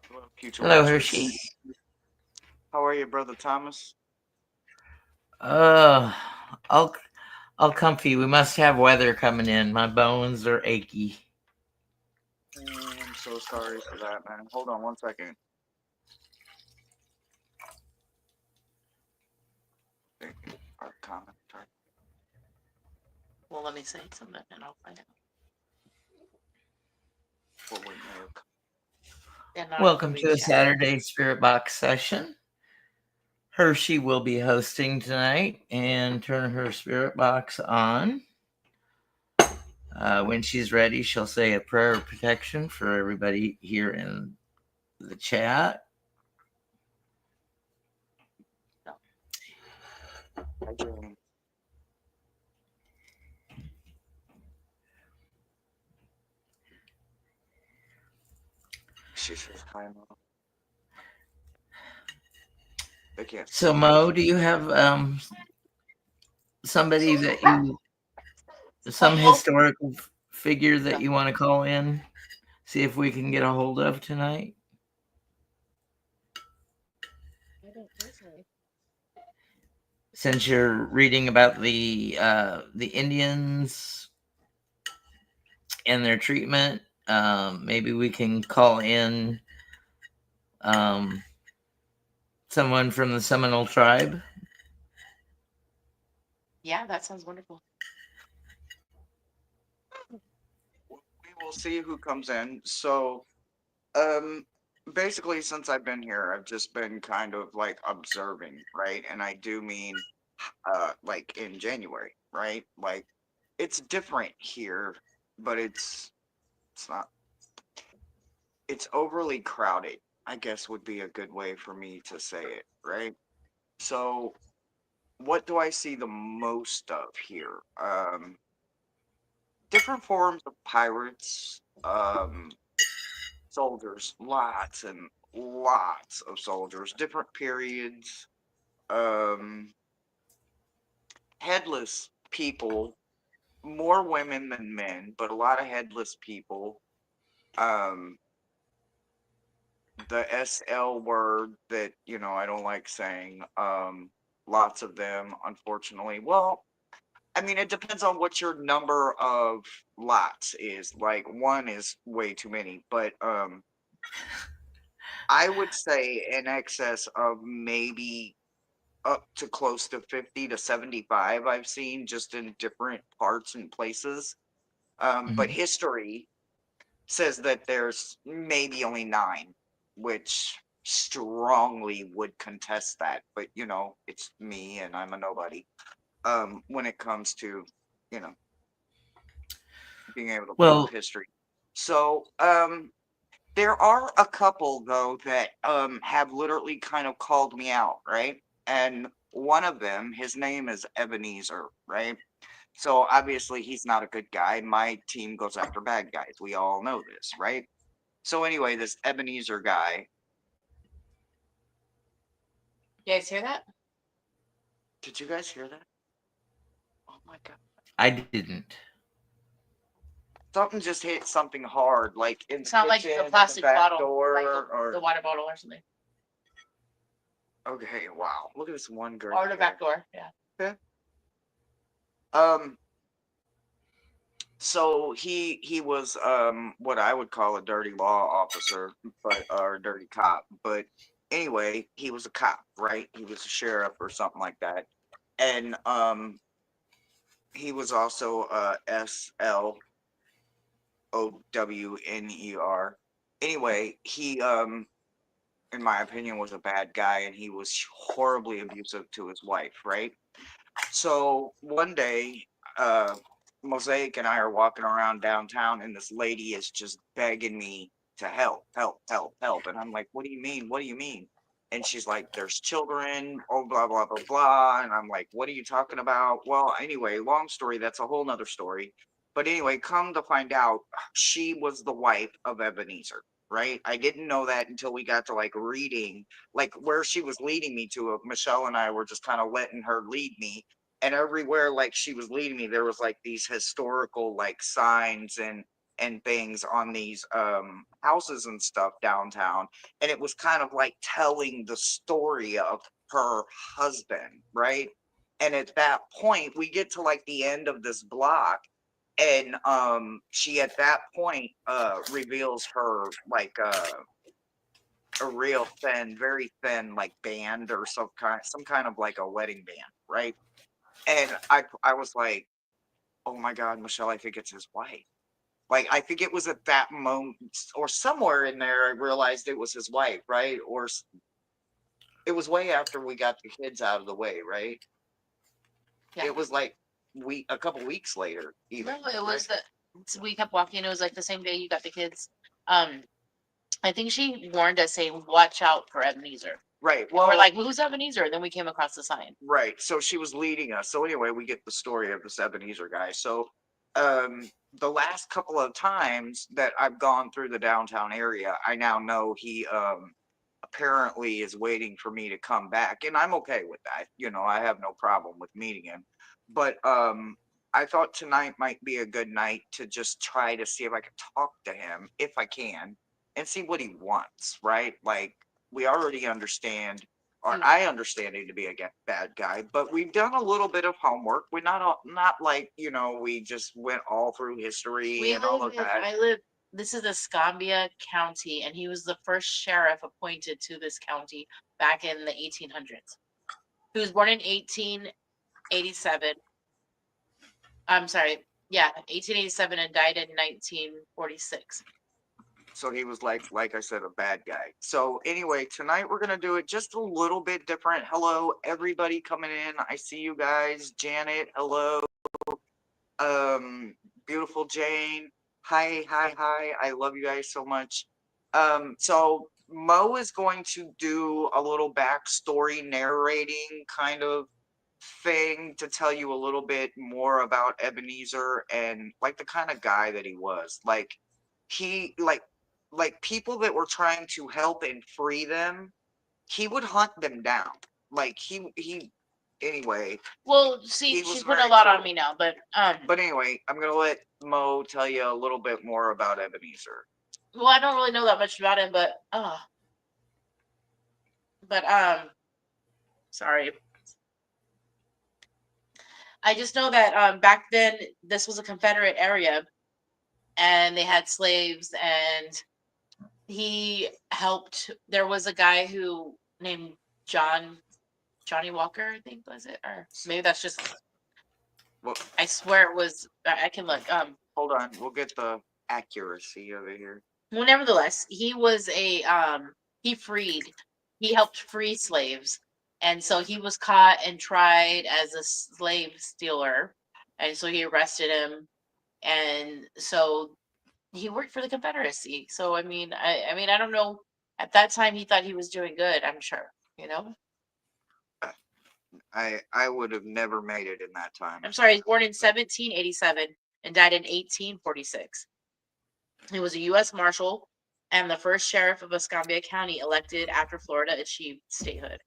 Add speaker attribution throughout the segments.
Speaker 1: Hello, future
Speaker 2: Hello,
Speaker 1: watchers.
Speaker 2: Hershey.
Speaker 1: How are you, brother Thomas?
Speaker 2: Uh, I'll I'll comfy. We must have weather coming in. My bones are achy.
Speaker 1: I'm so sorry for that, man. Hold on one second. Our comment.
Speaker 3: Well, let me say something and I'll find out.
Speaker 1: What we may have.
Speaker 3: And not
Speaker 2: Welcome
Speaker 3: including
Speaker 2: to a
Speaker 3: chat.
Speaker 2: Saturday Spirit Box session. Hershey will be hosting tonight and turn her Spirit Box on. When she's ready, she'll say a prayer of protection for everybody here in the chat.
Speaker 3: No.
Speaker 1: Hi, Jane. She says hi, Mom. They can't
Speaker 2: So,
Speaker 1: see me.
Speaker 2: Mo, do you have somebody that you, some historical figure that you want to call in? See if we can get a hold of tonight.
Speaker 3: I don't personally.
Speaker 2: Since you're reading about the Indians and their treatment, maybe we can call in um, someone from the Seminole tribe.
Speaker 3: Yeah, that sounds wonderful.
Speaker 1: We will see who comes in. So, um, basically, since I've been here, I've just been kind of like observing, right? And I do mean, like in January, right? Like it's different here, but it's not. It's overly crowded, I guess would be a good way for me to say it, right? So, what do I see the most of here? Different forms of pirates, soldiers, lots and lots of soldiers, different periods, um, headless people, more women than men, but a lot of headless people. Um, the SL word that, I don't like saying, lots of them, unfortunately. Well, I mean, it depends on what your number of lots is. Like one is way too many, but I would say in excess of maybe up to close to 50 to 75 I've seen just in different parts and places. But
Speaker 2: Mhm.
Speaker 1: history says that there's maybe only 9, which strongly would contest that. But it's me and I'm a nobody. When it comes to, you know, being able to prove
Speaker 2: Well,
Speaker 1: history. So, there are a couple though that have literally kind of called me out, right? And one of them, his name is Ebenezer, right? So obviously he's not a good guy. My team goes after bad guys. We all know this, right? So anyway, this Ebenezer guy,
Speaker 3: You guys hear that?
Speaker 1: did you guys hear that? Oh my god.
Speaker 2: I didn't.
Speaker 1: Something just hit something hard, like in
Speaker 3: It's
Speaker 1: the
Speaker 3: not like the
Speaker 1: kitchen, the
Speaker 3: plastic
Speaker 1: back
Speaker 3: bottle, like
Speaker 1: door,
Speaker 3: the
Speaker 1: or
Speaker 3: water bottle or something.
Speaker 1: okay, wow. Look at this one great
Speaker 3: Or the
Speaker 1: guy.
Speaker 3: back door. Yeah.
Speaker 1: Yeah. Um, so he was what I would call a dirty law officer, but or a dirty cop. But anyway, he was a cop, right? He was a sheriff or something like that. And he was also SLOWNER. Anyway, he in my opinion was a bad guy and he was horribly abusive to his wife, right? So one day, uh, Mosaic and I are walking around downtown, and this lady is just begging me to help, help, help, help. And I'm like, what do you mean? What do you mean? And she's like, there's children, oh, blah, blah, blah, blah. And I'm like, what are you talking about? Well, anyway, long story, that's a whole nother story. But anyway, come to find out, she was the wife of Ebenezer, right? I didn't know that until we got to like reading, like where she was leading me to. Michelle and I were just kind of letting her lead me and everywhere like she was leading me, there was like these historical like signs and things on these houses and stuff downtown, and it was kind of like telling the story of her husband, right? And at that point we get to like the end of this block, and she at that point reveals her like a real thin, very thin like band or some kind of like a wedding band, right? And I was like, oh my god, Michelle, I think it's his wife. Like, I think it was at that moment or somewhere in there I realized it was his wife, right? It was way after we got the kids out of the way, right?
Speaker 3: Yeah.
Speaker 1: It was like a couple weeks later even.
Speaker 3: No, it was
Speaker 1: right?
Speaker 3: so we kept walking. It was like the same day you got the kids. Um, I think she warned us saying, "Watch out for Ebenezer."
Speaker 1: Right.
Speaker 3: And we're
Speaker 1: Well,
Speaker 3: like, "Who's Ebenezer?" And then we came across the sign.
Speaker 1: right. So she was leading us. So anyway, we get the story of this Ebenezer guy. So the last couple of times that I've gone through the downtown area, I now know he apparently is waiting for me to come back, and I'm okay with that. I have no problem with meeting him. But I thought tonight might be a good night to just try to see if I can talk to him, if I can, and see what he wants, right? Like, we already understand, or
Speaker 3: Mm.
Speaker 1: I understand him to be a bad guy, but we've done a little bit of homework. We're not like, we just went all through history and all of that.
Speaker 3: I live, this is Escambia County, and he was the first sheriff appointed to this county back in the 1800s. He was born in 1887. I'm sorry, yeah, 1887, and died in 1946.
Speaker 1: So he was like I said, a bad guy. So anyway, tonight we're gonna do it just a little bit different. Hello, everybody coming in. I see you guys. Janet, hello. Um, beautiful Jane. Hi, hi, hi. I love you guys so much. So Mo is going to do a little backstory narrating kind of thing to tell you a little bit more about Ebenezer and like the kind of guy that he was. Like he like people that were trying to help and free them, he would hunt them down. Like he anyway,
Speaker 3: Well, see,
Speaker 1: he
Speaker 3: she's
Speaker 1: was
Speaker 3: putting a
Speaker 1: very
Speaker 3: lot on
Speaker 1: cool.
Speaker 3: me now, but
Speaker 1: But anyway, I'm gonna let Mo tell you a little bit more about Ebenezer.
Speaker 3: well, I don't really know that much about him, but sorry. I just know that back then this was a Confederate area, and they had slaves, and he helped. There was a guy who named Johnny Walker, I think, was it, or maybe that's just.
Speaker 1: Well,
Speaker 3: I swear it was. I can look.
Speaker 1: hold on, we'll get the accuracy over here.
Speaker 3: Well, nevertheless, he was he freed, he helped free slaves, and so he was caught and tried as a slave stealer, and so he arrested him, and so he worked for the Confederacy. So I mean, I don't know. At that time, he thought he was doing good. I'm sure, you know.
Speaker 1: I would have never made it in that time.
Speaker 3: I'm sorry. He's born in 1787 and died in 1846. He was a U.S. Marshal and the first sheriff of Escambia County elected after Florida achieved statehood.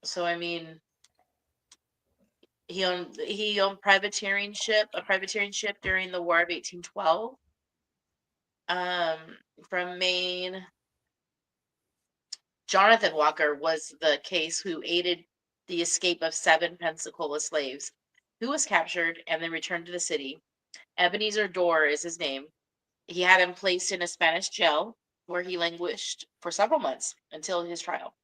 Speaker 3: So I mean, he owned a privateering ship during the War of 1812. Um, from Maine, Jonathan Walker was the case who aided the escape of 7 Pensacola slaves, who was captured and then returned to the city. Ebenezer Dorr is his name. He had him placed in a Spanish jail where he languished for several months until his trial.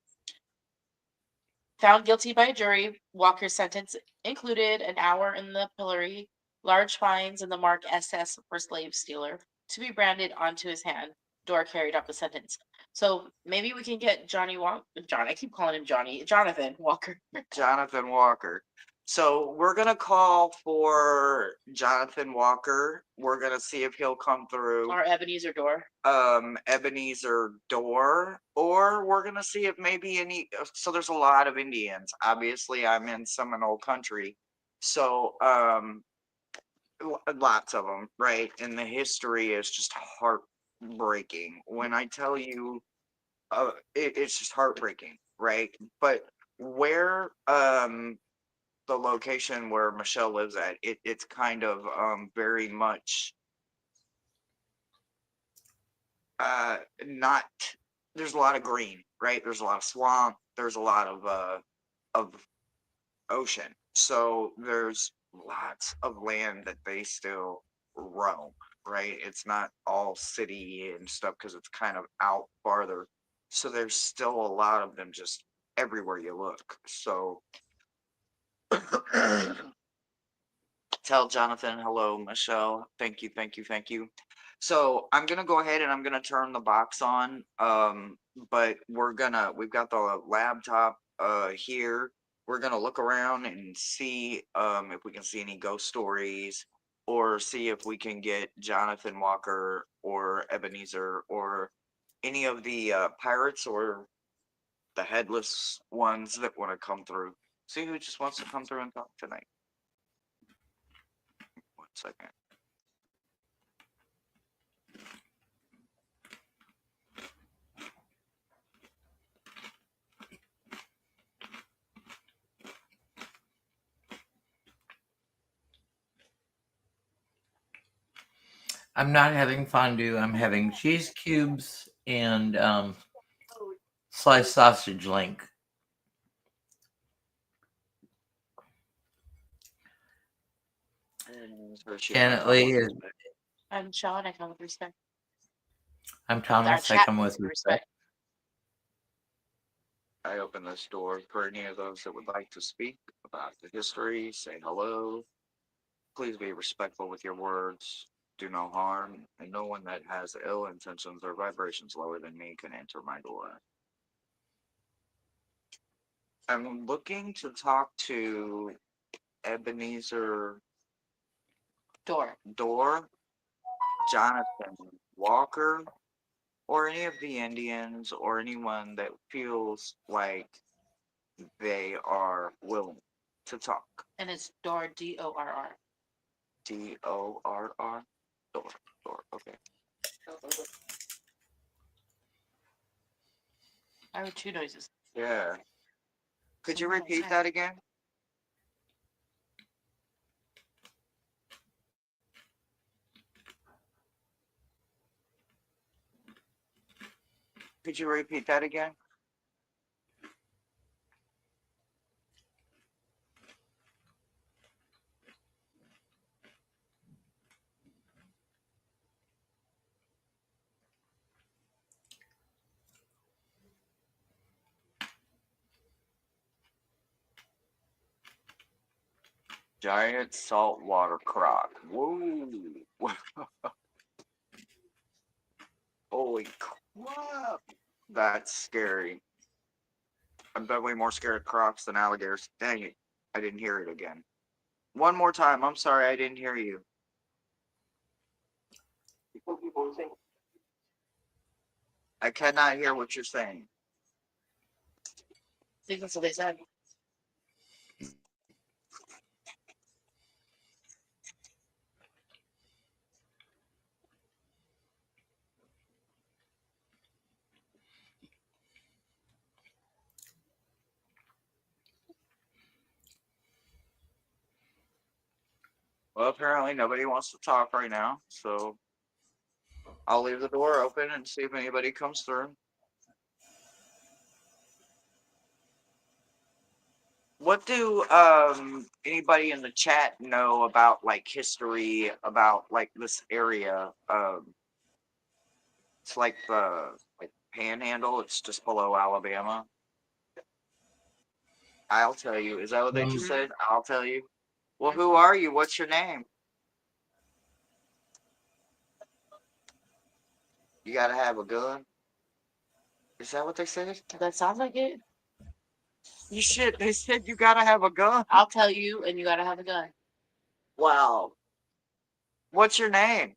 Speaker 3: Found guilty by a jury, Walker's sentence included an hour in the pillory, large fines, and the mark SS for slave stealer to be branded onto his hand. Dorr carried out the sentence. So maybe we can get Johnny Walker. John, I keep calling him Johnny. Jonathan Walker.
Speaker 1: Jonathan Walker. So we're gonna call for Jonathan Walker. We're gonna see if he'll come through.
Speaker 3: Or Ebenezer Dorr.
Speaker 1: Ebenezer Door, or we're gonna see if maybe any. So there's a lot of Indians. Obviously, I'm in Seminole country, so lots of them, right? And the history is just heartbreaking. When I tell you, it's just heartbreaking, right? But where the location where Michelle lives at, it's kind of very much not, there's a lot of green, right? There's a lot of swamp, there's a lot of ocean. So there's lots of land that they still roam, right? It's not all city and stuff because it's kind of out farther. So there's still a lot of them just everywhere you look. So tell Jonathan hello, Michelle. Thank you, thank you, thank you. So I'm gonna go ahead and I'm gonna turn the box on. But we've got the laptop here. We're gonna look around and see if we can see any ghost stories or see if we can get Jonathan Walker or Ebenezer or any of the pirates or the headless ones that want to come through. See who just wants to come through and talk tonight. 1 second.
Speaker 2: I'm not having fondue. I'm having cheese cubes and sliced sausage link. Janet Lee is.
Speaker 3: I'm Sean. I come with respect.
Speaker 2: I'm
Speaker 3: Our
Speaker 2: Thomas. I
Speaker 3: chat
Speaker 2: come
Speaker 3: with
Speaker 2: with respect.
Speaker 1: I open this door for any of those that would like to speak about the history, say hello. Please be respectful with your words. Do no harm, and no one that has ill intentions or vibrations lower than me can enter my door. I'm looking to talk to Ebenezer Door, Jonathan Walker, or any of the Indians, or anyone that feels like they are willing to talk.
Speaker 3: And it's Dor, Dorr.
Speaker 1: Dorr? Door, okay.
Speaker 3: I heard two noises.
Speaker 1: Yeah. Could you
Speaker 3: Someone
Speaker 1: repeat
Speaker 3: outside.
Speaker 1: that again? Could you repeat that again? Giant saltwater croc. Whoa. Holy crap. That's scary. I'm definitely more scared of crocs than alligators. Dang it. I didn't hear it again. One more time. I'm sorry I didn't hear you. I cannot hear what you're saying.
Speaker 3: I think that's what they said.
Speaker 1: Well, apparently nobody wants to talk right now, so I'll leave the door open and see if anybody comes through. What do anybody in the chat know about like history about like this area? It's like the like Panhandle. It's just below Alabama. I'll tell you. Is that what they just said? I'll tell you. Well, who are you? What's your name? You gotta have a gun. Is that what they said?
Speaker 3: That sounds like it.
Speaker 1: You shit. They said you gotta have a gun.
Speaker 3: I'll tell you, and you gotta have a gun.
Speaker 1: Wow. What's your name?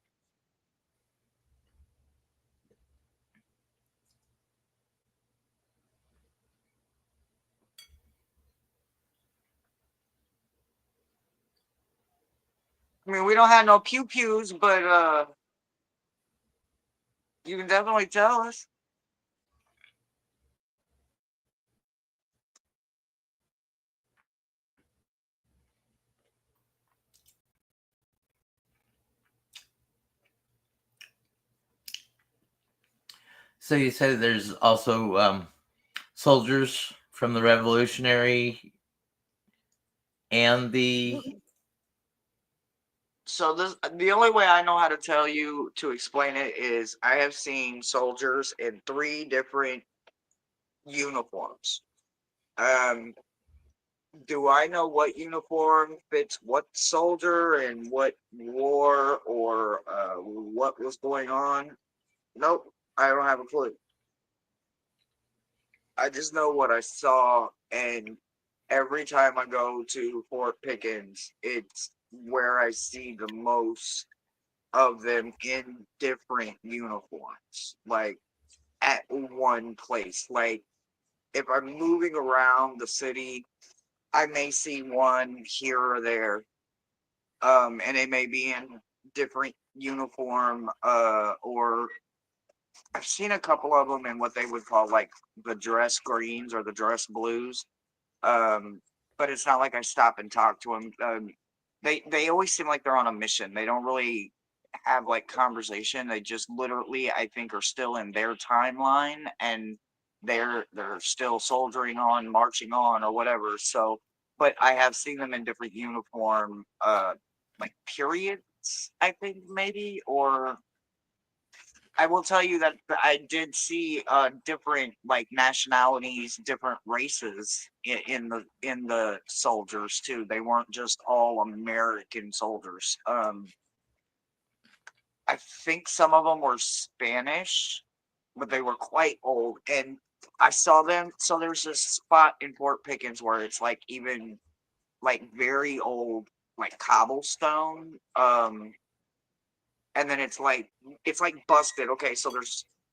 Speaker 1: I mean, we don't have no pew pews, but you can definitely tell us.
Speaker 2: So you said there's also soldiers from the Revolutionary and the.
Speaker 1: So the only way I know how to tell you to explain it is I have seen soldiers in 3 different uniforms. Um, do I know what uniform fits what soldier and what war or what was going on? Nope, I don't have a clue. I just know what I saw, and every time I go to Fort Pickens, it's where I see the most of them in different uniforms, like at one place. Like if I'm moving around the city, I may see one here or there, and they may be in different uniform, or I've seen a couple of them in what they would call like the dress greens or the dress blues. Um, but it's not like I stop and talk to them. They always seem like they're on a mission. They don't really have like conversation. They just literally, I think, are still in their timeline and they're still soldiering on, marching on, or whatever. So, but I have seen them in different uniform, like periods. I think maybe, or I will tell you that I did see different like nationalities, different races in the soldiers too. They weren't just all American soldiers. I think some of them were Spanish, but they were quite old. And I saw them. So there's this spot in Fort Pickens where it's like even like very old, like cobblestone. And then it's like busted. Okay, so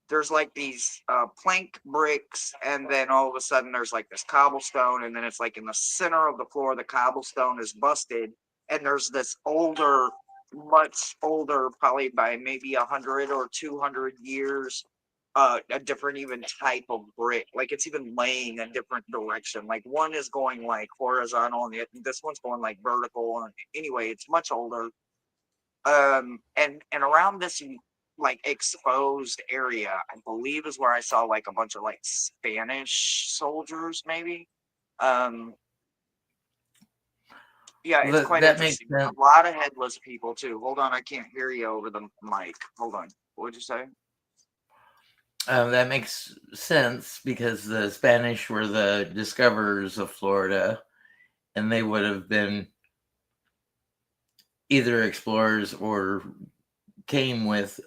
Speaker 1: there's like these plank bricks, and then all of a sudden there's like this cobblestone, and then it's like in the center of the floor, the cobblestone is busted, and there's this older, much older, probably by maybe 100 or 200 years, a different even type of brick. Like it's even laying a different direction. Like one is going like horizontal, and this one's going like vertical. And anyway, it's much older, and around this like exposed area, I believe is where I saw like a bunch of like Spanish soldiers, maybe. um yeah, it's
Speaker 2: That
Speaker 1: quite
Speaker 2: that makes
Speaker 1: interesting.
Speaker 2: sense.
Speaker 1: A lot of headless people too. Hold on, I can't hear you over the mic. Hold on, what'd you say?
Speaker 2: That makes sense because the Spanish were the discoverers of Florida, and they would have been either explorers or came with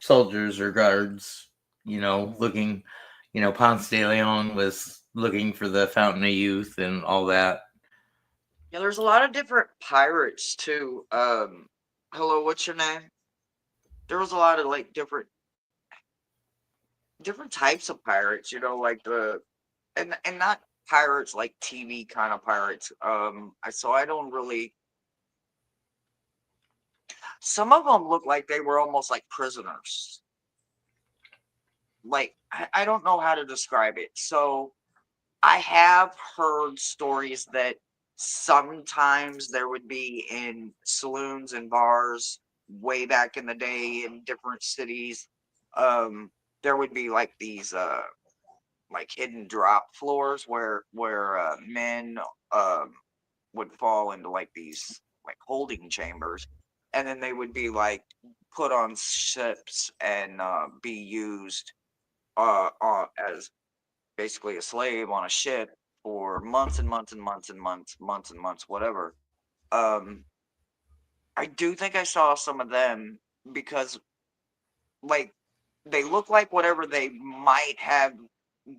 Speaker 2: soldiers or guards. Looking. Ponce de Leon was looking for the Fountain of Youth and all that.
Speaker 1: Yeah, there's a lot of different pirates too. Hello, what's your name? There was a lot of like different types of pirates, like and not pirates like TV kind of pirates. I don't really. Some of them look like they were almost like prisoners. Like I don't know how to describe it. So I have heard stories that sometimes there would be in saloons and bars way back in the day in different cities. Um, there would be like these like hidden drop floors where men um would fall into like these like holding chambers, and then they would be like put on ships and be used as basically a slave on a ship for months and months and months and months and months, whatever. um I do think I saw some of them because like they look like whatever they might have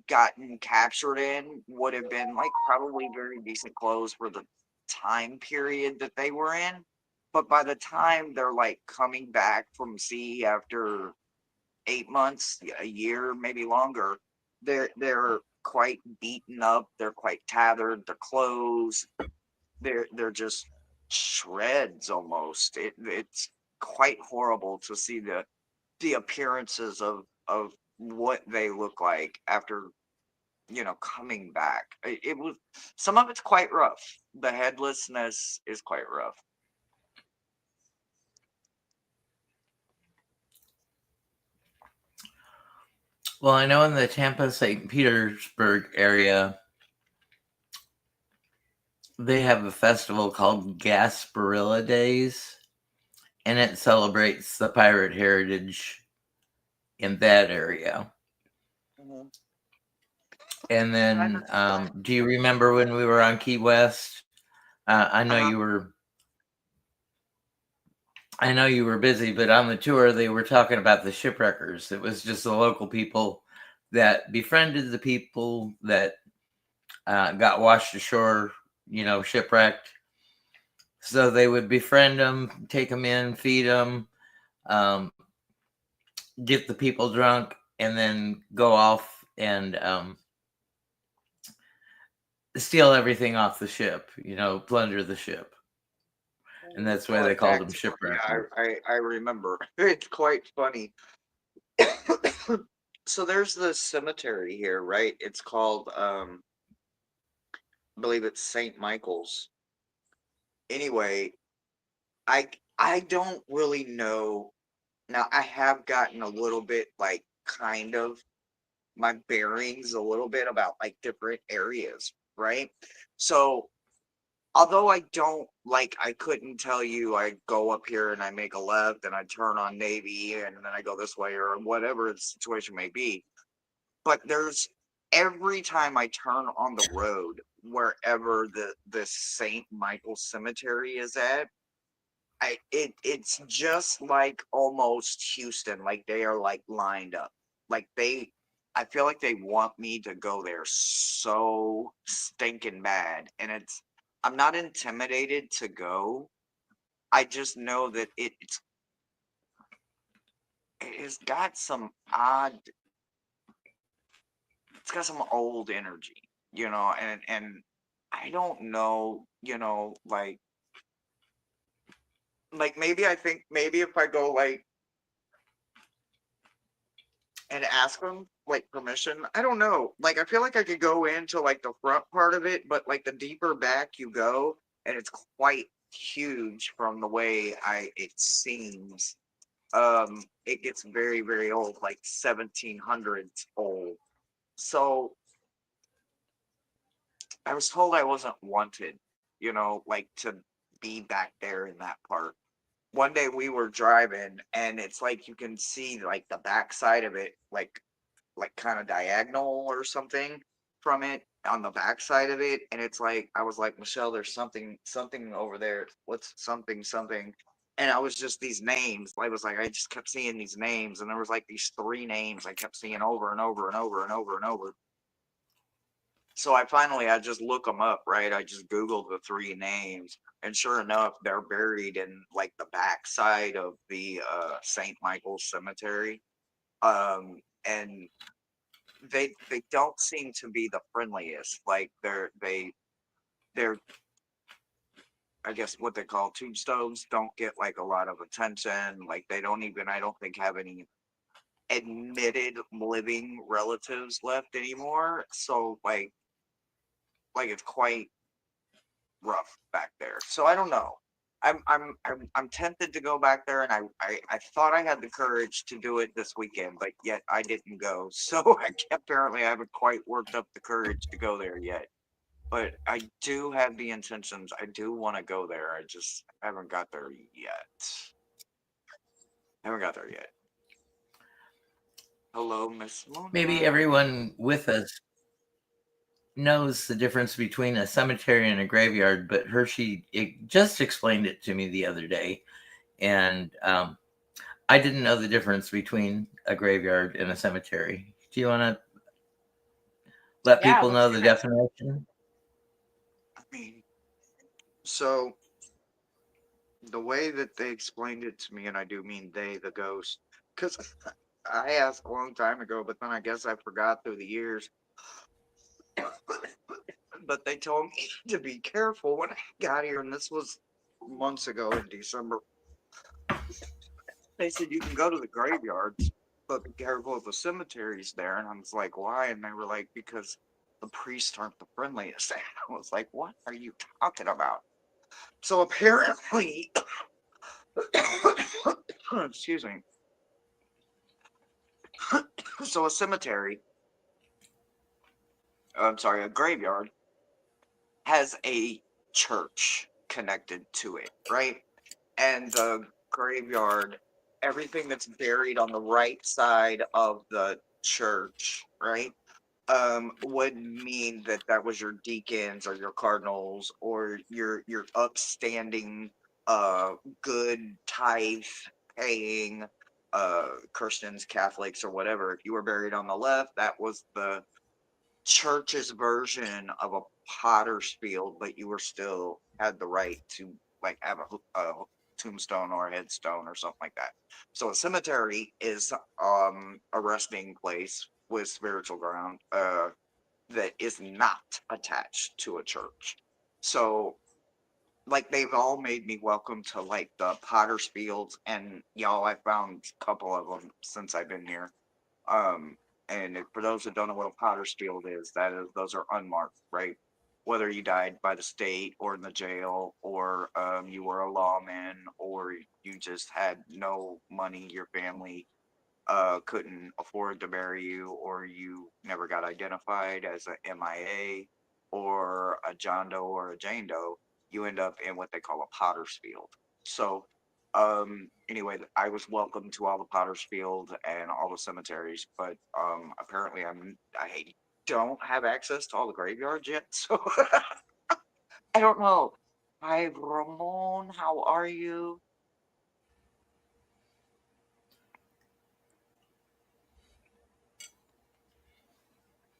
Speaker 1: gotten captured in would have been like probably very decent clothes for the time period that they were in. But by the time they're like coming back from sea after 8 months, a year, maybe longer, they're quite beaten up. They're quite tattered. Their clothes, they're just shreds almost. It's quite horrible to see the appearances of what they look like after coming back. It was some of it's quite rough. The headlessness is quite rough.
Speaker 2: Well, I know in the Tampa St. Petersburg area, they have a festival called Gasparilla Days, and it celebrates the pirate heritage in that area.
Speaker 1: Mhm.
Speaker 2: And
Speaker 1: I
Speaker 2: then,
Speaker 1: heard-
Speaker 2: do you remember when we were on Key West? I know
Speaker 1: Uh-huh.
Speaker 2: you were. I know you were busy, but on the tour they were talking about the shipwreckers. It was just the local people that befriended the people that got washed ashore, shipwrecked. So they would befriend them, take them in, feed them, um, get the people drunk, and then go off and steal everything off the ship, plunder the ship. And that's why they
Speaker 1: Going
Speaker 2: called
Speaker 1: back
Speaker 2: them
Speaker 1: to yeah,
Speaker 2: shipwreckers.
Speaker 1: I remember. It's quite funny. So there's this cemetery here, right? It's called I believe it's St. Michael's. Anyway, I don't really know. Now I have gotten a little bit like kind of my bearings a little bit about like different areas, right? So although I don't like, I couldn't tell you I go up here and I make a left and I turn on Navy and then I go this way or whatever the situation may be. But there's every time I turn on the road, wherever the St. Michael Cemetery is at, it's just like almost Houston, like they are like lined up. Like I feel like they want me to go there so stinking bad. And I'm not intimidated to go. I just know that it's got some odd, it's got some old energy, and I don't know, like maybe I think maybe if I go like and ask them like permission. I don't know. Like I feel like I could go into like the front part of it, but like the deeper back you go, and it's quite huge from the way I it seems. It gets very, very old, like 1700s old. So I was told I wasn't wanted, like to be back there in that part. One day we were driving and it's like you can see like the back side of it, like kind of diagonal or something from it on the back side of it. And it's like I was like, Michelle, there's something over there. What's something? And I was just these names. I was like, I just kept seeing these names, and there was like these three names I kept seeing over and over and over and over and over. So I just look them up, right? I just Googled the three names, and sure enough, they're buried in like the backside of the St. Michael's Cemetery. And they don't seem to be the friendliest. Like they're I guess what they call tombstones don't get like a lot of attention. Like they don't even I don't think have any admitted living relatives left anymore. So like it's quite rough back there. So I don't know. I'm tempted to go back there, and I thought I had the courage to do it this weekend, but yet I didn't go. So apparently I haven't quite worked up the courage to go there yet. But I do have the intentions. I do want to go there. I just haven't got there yet. Haven't got there yet. Hello, Miss
Speaker 2: Maybe
Speaker 1: Mona.
Speaker 2: everyone with us knows the difference between a cemetery and a graveyard, but Hershey just explained it to me the other day, and I didn't know the difference between a graveyard and a cemetery. Do you want to let
Speaker 3: Yeah,
Speaker 2: people
Speaker 3: let's
Speaker 2: know
Speaker 3: hear
Speaker 2: the
Speaker 3: it.
Speaker 2: definition?
Speaker 1: I mean, so the way that they explained it to me, and I do mean they, the ghost, because I asked a long time ago, but then I guess I forgot through the years. But they told me to be careful when I got here, and this was months ago in December. They said you can go to the graveyards, but be careful of the cemeteries there. And I was like, why? And they were like, because the priests aren't the friendliest. And I was like, what are you talking about? So apparently, excuse me. So a cemetery, I'm sorry, a graveyard has a church connected to it, right? And the graveyard, everything that's buried on the right side of the church, right? Would mean that that was your deacons or your cardinals or your upstanding, uh, good tithe paying, Christians, Catholics, or whatever. If you were buried on the left, that was the church's version of a potter's field, but you were still had the right to like have a tombstone or a headstone or something like that. So a cemetery is a resting place with spiritual ground that is not attached to a church. So like they've all made me welcome to like the potter's fields, and y'all, I found a couple of them since I've been here. um, and for those that don't know what a potter's field is, that is, those are unmarked, right? Whether you died by the state or in the jail, or you were a lawman, or you just had no money, your family couldn't afford to bury you, or you never got identified as a MIA or a John Doe or a Jane Doe, you end up in what they call a potter's field. So, anyway, I was welcome to all the potter's field and all the cemeteries, but apparently I don't have access to all the graveyards yet, so I don't know. Hi, Ramon, how are you?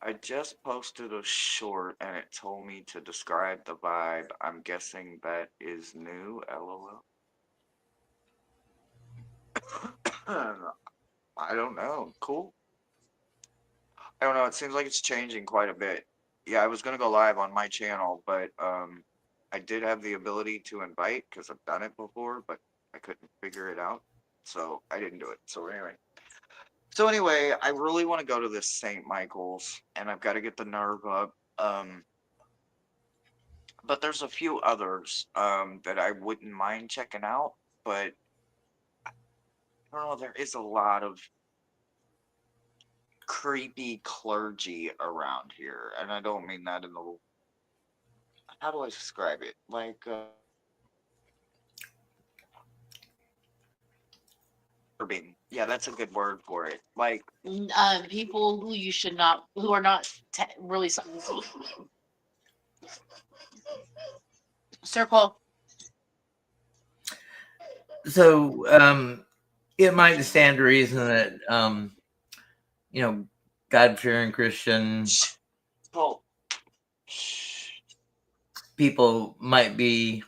Speaker 1: I just posted a short and it told me to describe the vibe. I'm guessing that is new, lol. I don't know. Cool. I don't know. It seems like it's changing quite a bit. Yeah, I was gonna go live on my channel, but I did have the ability to invite because I've done it before, but I couldn't figure it out, so I didn't do it. So anyway, I really want to go to this St. Michael's, and I've got to get the nerve up. But there's a few others that I wouldn't mind checking out, but I don't know, there is a lot of creepy clergy around here, and I don't mean that in the, how do I describe it? Like disturbing. Yeah, that's a good word for it. Like
Speaker 3: People who you should not, who are not really circle.
Speaker 2: So it might stand to reason that you know, God fearing Christian
Speaker 1: oh,
Speaker 2: people might be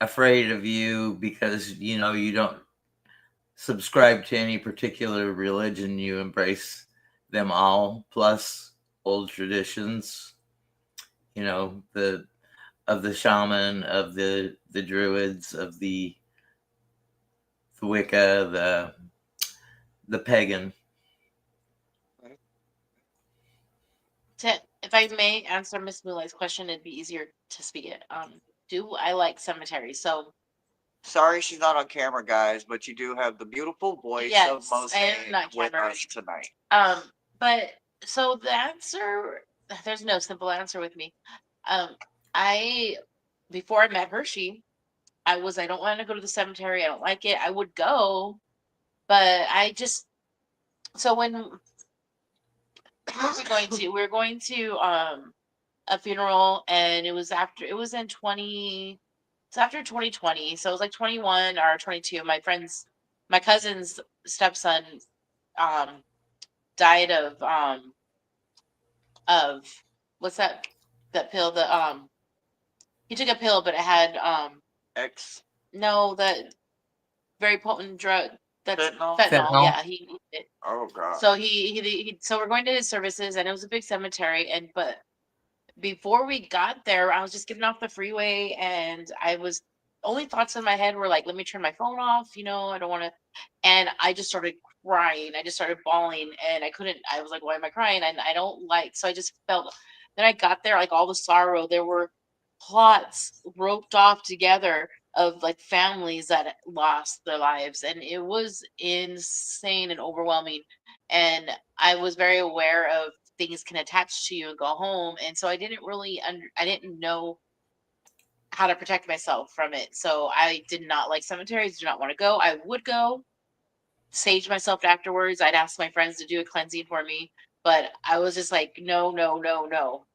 Speaker 2: afraid of you because you know you don't subscribe to any particular religion, you embrace them all, plus old traditions, you know, the of the shaman, of the druids, of the Wicca, the pagan.
Speaker 3: If I may answer Miss Moonlight's question, it'd be easier to speak it. Do I like cemeteries? So
Speaker 1: sorry she's not on camera, guys, but you do have the beautiful voice of
Speaker 3: yes, I am
Speaker 1: Mosaic
Speaker 3: not
Speaker 1: with
Speaker 3: camera
Speaker 1: us
Speaker 3: ready.
Speaker 1: tonight.
Speaker 3: But so the answer, there's no simple answer with me. Um, I before I met Hershey, I don't want to go to the cemetery. I don't like it. I would go, but I just so when we were going to a funeral, and it was in 20, it's after 2020, so it was like 21 or 22. My cousin's stepson um died of what's that pill, he took a pill, but it had
Speaker 1: X
Speaker 3: no, that very potent drug, that's
Speaker 1: fentanyl.
Speaker 3: fentanyl.
Speaker 2: Fentanyl.
Speaker 3: Yeah, he it.
Speaker 1: Oh god.
Speaker 3: So so we're going to his services, and it was a big cemetery, and but before we got there, I was just getting off the freeway, and I was only thoughts in my head were like, let me turn my phone off, I don't want to. And I just started crying. I just started bawling, and I couldn't. I was like, why am I crying? And I don't like. So I just felt. Then I got there, like all the sorrow. There were plots roped off together of like families that lost their lives, and it was insane and overwhelming. and I was very aware of things can attach to you and go home, and so I didn't really I didn't know how to protect myself from it. So I did not like cemeteries, do not want to go. I would go, sage myself afterwards. I'd ask my friends to do a cleansing for me, but I was just like, no, no, no, no.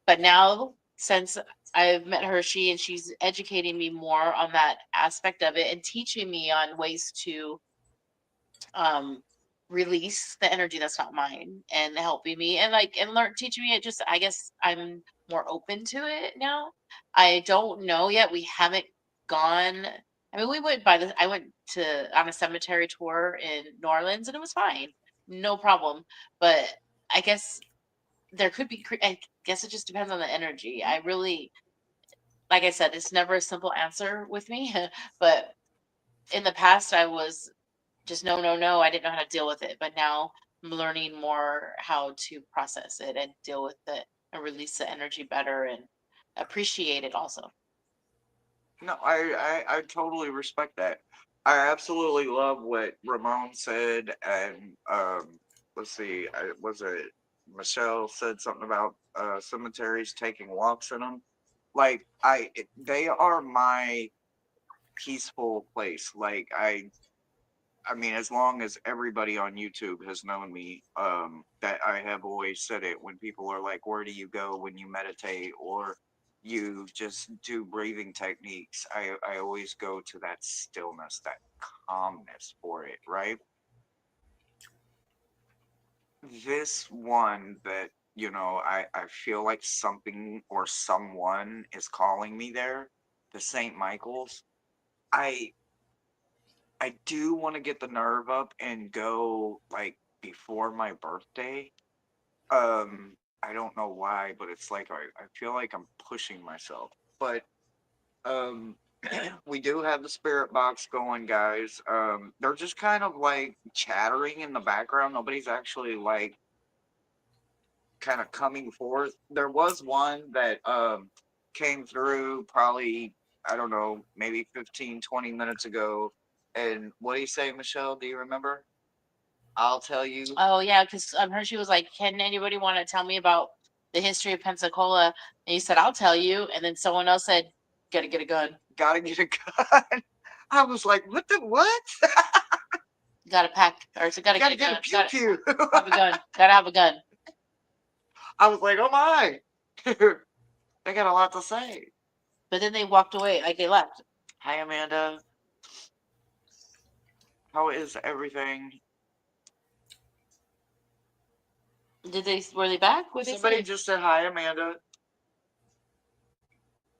Speaker 3: But now, since I've met Hershey and she's educating me more on that aspect of it and teaching me on ways to um release the energy that's not mine and helping me and like and learn teaching me it, just I guess I'm more open to it now. I don't know yet. We haven't gone. I mean, we went by the I went to on a cemetery tour in New Orleans and it was fine. No problem. But I guess there could be I guess it just depends on the energy. I really, like I said, it's never a simple answer with me, but in the past I was just no, no, no. I didn't know how to deal with it, but now I'm learning more how to process it and deal with it and release the energy better and appreciate it also.
Speaker 1: No, I totally respect that. I absolutely love what Ramon said, and let's see, was it Michelle said something about cemeteries taking walks in them. Like they are my peaceful place. Like I mean, as long as everybody on YouTube has known me, that I have always said it when people are like, "Where do you go when you meditate or you just do breathing techniques?" I always go to that stillness, that calmness for it, right? This one that I feel like something or someone is calling me there, the St. Michael's. I I do want to get the nerve up and go like before my birthday. I don't know why, but it's like I feel like I'm pushing myself. But um we do have the spirit box going, guys. They're just kind of like chattering in the background. Nobody's actually like kind of coming forth. There was one that came through probably, I don't know, maybe 15, 20 minutes ago. And what do you say, Michelle? Do you remember? I'll tell you.
Speaker 3: Oh yeah, because Hershey was like, "Can anybody want to tell me about the history of Pensacola?" And you said, "I'll tell you." And then someone else said, "Gotta get a gun,
Speaker 1: Gotta get a gun. I was like, what the what?
Speaker 3: gotta pack, or so gotta
Speaker 1: Gotta
Speaker 3: get a
Speaker 1: get a
Speaker 3: gun,
Speaker 1: pew
Speaker 3: gotta
Speaker 1: pew.
Speaker 3: have a gun, gotta have a gun."
Speaker 1: I was like, oh my. They got a lot to say.
Speaker 3: But then they walked away, like they left.
Speaker 1: Hi, Amanda. How is everything?
Speaker 3: Did they? Were they back? What did they
Speaker 1: Somebody
Speaker 3: say?
Speaker 1: just said hi, Amanda.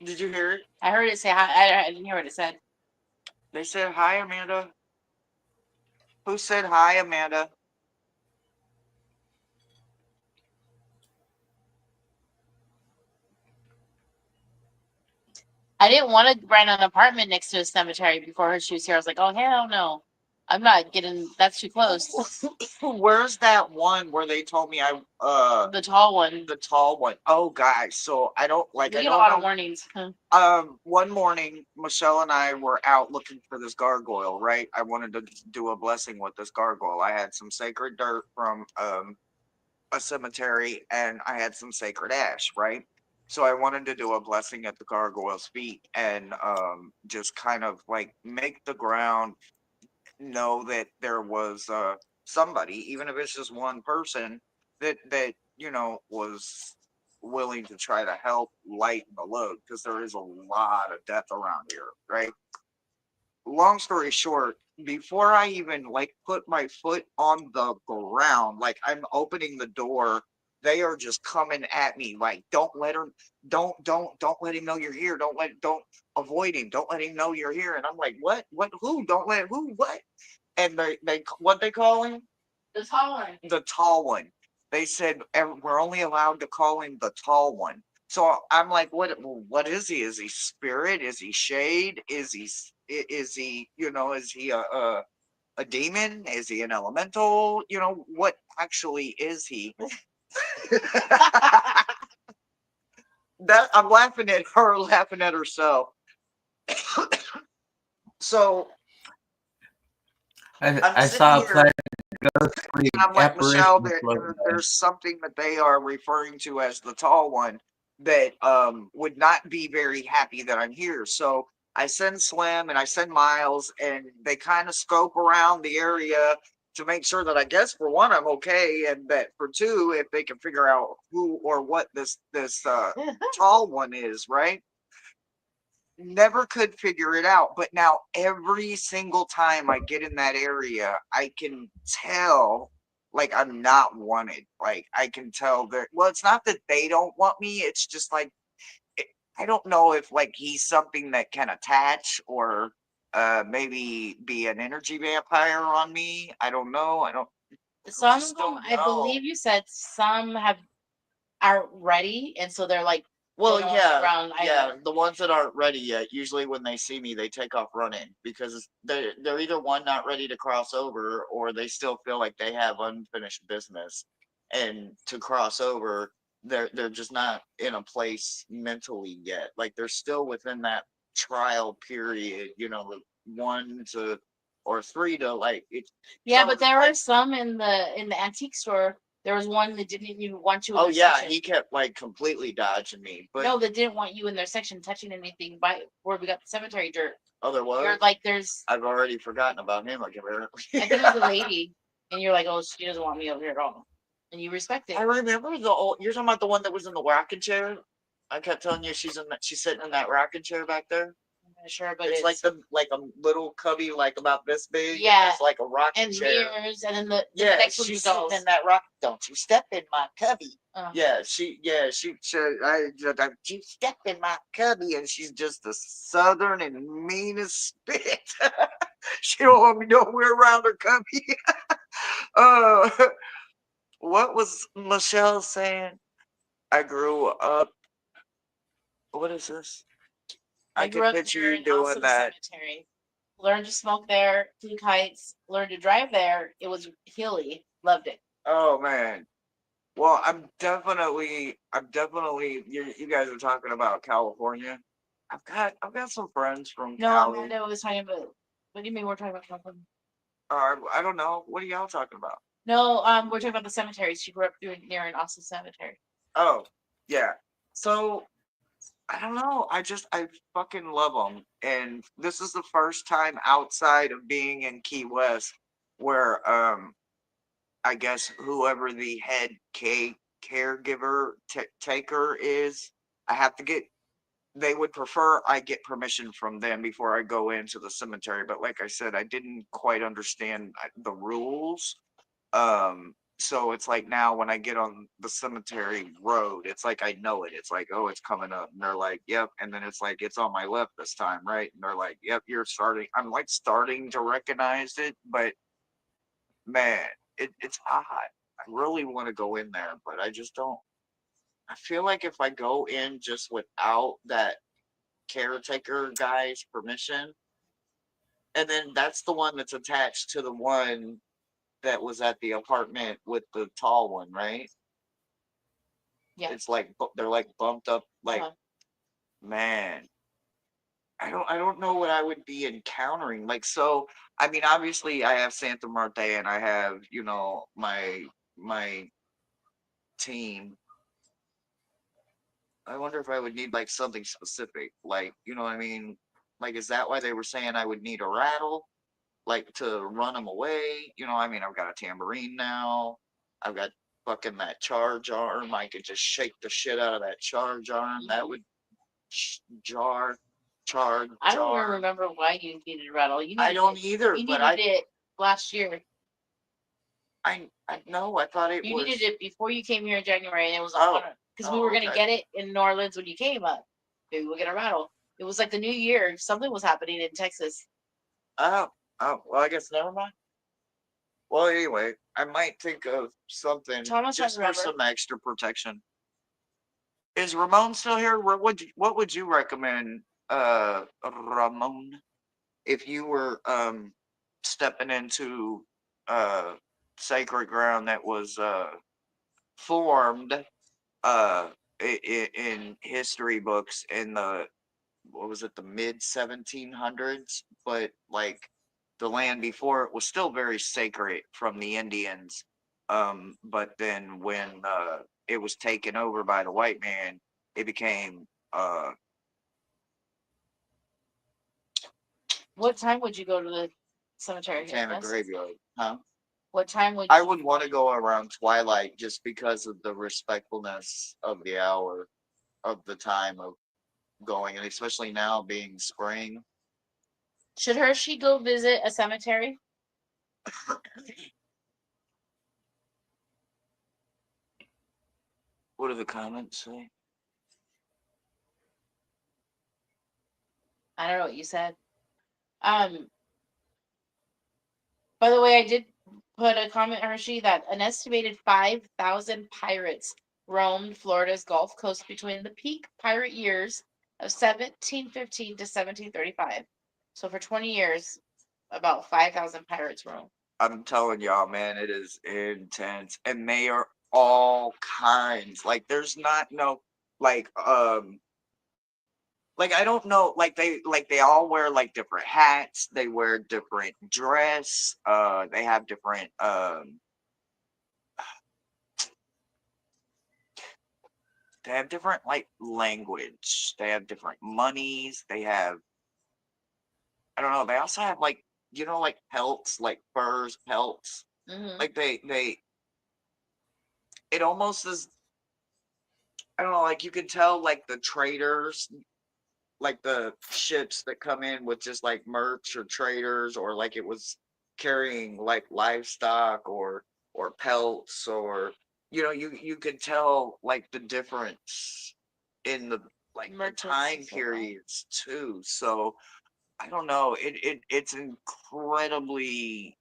Speaker 1: Did you hear it?
Speaker 3: I heard it say hi. I didn't hear what it said.
Speaker 1: They said hi, Amanda. Who said hi, Amanda?
Speaker 3: I didn't want to rent an apartment next to a cemetery before her she was here. I was like, oh hell no, I'm not getting. That's too close.
Speaker 1: Where's that one where they told me
Speaker 3: The tall one.
Speaker 1: the tall one? Oh, guys, so I don't like
Speaker 3: We
Speaker 1: I
Speaker 3: get a
Speaker 1: don't
Speaker 3: lot of
Speaker 1: know.
Speaker 3: warnings.
Speaker 1: One morning, Michelle and I were out looking for this gargoyle, right? I wanted to do a blessing with this gargoyle. I had some sacred dirt from a cemetery and I had some sacred ash, right? So I wanted to do a blessing at the gargoyle's feet and just kind of like make the ground know that there was somebody, even if it's just one person, that was willing to try to help lighten the load because there is a lot of death around here, right? Long story short, before I even like put my foot on the ground, like I'm opening the door, they are just coming at me like, don't let her, don't let him know you're here. Don't avoid him. Don't let him know you're here. And I'm like, what, who? Don't let who, what? And what they call him?
Speaker 3: The tall one.
Speaker 1: The tall one. They said we're only allowed to call him the tall one. So I'm like, what is he? Is he spirit? Is he shade? Is he is he a demon? Is he an elemental? What actually is he? That I'm laughing at her, laughing at herself. So I'm
Speaker 2: I
Speaker 1: sitting
Speaker 2: saw a
Speaker 1: here.
Speaker 2: ghostly
Speaker 1: I'm like, Michelle,
Speaker 2: apparition floating by.
Speaker 1: there's something that they are referring to as the tall one that would not be very happy that I'm here. So I send Slim and I send Miles, and they kind of scope around the area to make sure that, I guess, for one, I'm okay, and that for two, if they can figure out who or what this tall one is, right? Never could figure it out. But now every single time I get in that area, I can tell like I'm not wanted. Like I can tell that, well, it's not that they don't want me, it's just like it, I don't know if like he's something that can attach or maybe be an energy vampire on me. I don't know.
Speaker 3: Some of
Speaker 1: Just
Speaker 3: them,
Speaker 1: don't
Speaker 3: I
Speaker 1: know.
Speaker 3: believe you said some aren't ready, and so they're like
Speaker 1: Well,
Speaker 3: going
Speaker 1: yeah,
Speaker 3: around
Speaker 1: yeah.
Speaker 3: island.
Speaker 1: The ones that aren't ready yet, usually when they see me, they take off running because they're either one not ready to cross over, or they still feel like they have unfinished business, and to cross over, they're just not in a place mentally yet. Like they're still within that trial period, the 1 to 3 to like it.
Speaker 3: Yeah,
Speaker 1: Some
Speaker 3: but
Speaker 1: of the
Speaker 3: there are
Speaker 1: places.
Speaker 3: some in the antique store. There was one that didn't even want you in
Speaker 1: Oh
Speaker 3: their
Speaker 1: yeah,
Speaker 3: section.
Speaker 1: he kept like completely dodging me, but
Speaker 3: No, that didn't want you in their section touching anything by where we got the cemetery dirt.
Speaker 1: oh, there was.
Speaker 3: You're like, there's,
Speaker 1: I've already forgotten about him. Like apparently.
Speaker 3: I think it was a lady, and you're like, oh, she doesn't want me over here at all, and you respect it.
Speaker 1: I remember the old. You're talking about the one that was in the rocking chair. I kept telling you she's sitting in that rocking chair back there.
Speaker 3: I'm not sure, but
Speaker 1: It's like like a little cubby like about this big.
Speaker 3: Yeah,
Speaker 1: it's like a rocking
Speaker 3: and
Speaker 1: chair.
Speaker 3: mirrors, and then the
Speaker 1: Yeah,
Speaker 3: next one's
Speaker 1: she's
Speaker 3: the
Speaker 1: sitting
Speaker 3: dolls.
Speaker 1: in that rock. Don't you step in my cubby.
Speaker 3: Uh,
Speaker 1: Yeah, she said, you step in my cubby, and she's just the southern and meanest spit. She don't want me nowhere around her cubby. uh, what was Michelle saying? I grew up. What is this?
Speaker 3: I
Speaker 1: I
Speaker 3: grew
Speaker 1: could
Speaker 3: up
Speaker 1: picture
Speaker 3: near
Speaker 1: you
Speaker 3: an
Speaker 1: doing
Speaker 3: awesome
Speaker 1: that.
Speaker 3: cemetery. Learned to smoke there, flew kites, learned to drive there. It was hilly. Loved it.
Speaker 1: Oh man. Well, I'm definitely. You guys are talking about California. I've got some friends from
Speaker 3: No,
Speaker 1: Cali.
Speaker 3: Amanda was talking about. What do you mean we're talking about California?
Speaker 1: I don't know. What are y'all talking about?
Speaker 3: No, we're talking about the cemeteries. She grew up near an awesome cemetery.
Speaker 1: Oh, yeah. So I don't know. I fucking love them, and this is the first time outside of being in Key West where I guess whoever the head caregiver taker is, I have to get. They would prefer I get permission from them before I go into the cemetery. But like I said, I didn't quite understand the rules. So it's like now when I get on the cemetery road, it's like I know it. It's like, oh, it's coming up. And they're like, yep. And then it's like, it's on my left this time, right? And they're like, yep, you're starting. I'm like starting to recognize it, but man, it's odd. I really want to go in there, but I just don't. I feel like if I go in just without that caretaker guy's permission, and then that's the one that's attached to the one that was at the apartment with the tall one, right?
Speaker 3: Yeah.
Speaker 1: It's like they're like bumped up. Like,
Speaker 3: Uh-huh.
Speaker 1: man, I don't know what I would be encountering. Like, so I mean, obviously, I have Santa Marte, and I have my team. I wonder if I would need like something specific, like you know what I mean. Like, is that why they were saying I would need a rattle, like to run them away? I mean, I've got a tambourine now. I've got fucking that charge arm. I could just shake the shit out of that charge arm. That would jar,
Speaker 3: I don't even
Speaker 1: jar.
Speaker 3: remember why you needed a rattle. You
Speaker 1: I
Speaker 3: needed
Speaker 1: don't
Speaker 3: it.
Speaker 1: either,
Speaker 3: You
Speaker 1: but
Speaker 3: needed it last year.
Speaker 1: I know. I thought it
Speaker 3: You
Speaker 1: was.
Speaker 3: needed it before you came here in January, and it was
Speaker 1: Oh,
Speaker 3: because we were gonna
Speaker 1: okay.
Speaker 3: get it in New Orleans when you came up. Maybe we'll get a rattle. It was like the New Year. Something was happening in Texas.
Speaker 1: Oh, well, I guess never mind. Well, anyway, I might think of something
Speaker 3: Thomas, I
Speaker 1: just for
Speaker 3: remember.
Speaker 1: some extra protection. Is Ramon still here? What would you recommend, Ramon, if you were stepping into sacred ground that was formed in history books in the what was it, the mid 1700s, but like the land before it was still very sacred from the Indians. But then when it was taken over by the white man, it became
Speaker 3: What time would you go to the cemetery?
Speaker 1: became a graveyard. Huh?
Speaker 3: What time would
Speaker 1: I
Speaker 3: you?
Speaker 1: would want to go around twilight just because of the respectfulness of the hour of the time of going, and especially now being spring.
Speaker 3: Should Hershey go visit a cemetery?
Speaker 1: What do the comments say?
Speaker 3: I don't know what you said. Um. By the way, I did put a comment, Hershey, that an estimated 5,000 pirates roamed Florida's Gulf Coast between the peak pirate years of 1715 to 1735. So for 20 years, about 5,000 pirates roamed.
Speaker 1: I'm telling y'all, man, it is intense, and they are all kinds. Like, there's not no like like I don't know, like they all wear like different hats. They wear different dress. They have different they have different like language. They have different monies. They have I don't know. They also have like like pelts, like furs, pelts.
Speaker 3: Mm-hmm.
Speaker 1: Like they it almost is I don't know, like you could tell like the traders, like the ships that come in with just like merch or traders, or like it was carrying like livestock or pelts, or you could tell like the difference in the like the
Speaker 3: Merchants
Speaker 1: time
Speaker 3: and stuff, right?
Speaker 1: periods too. So I don't know, it's incredibly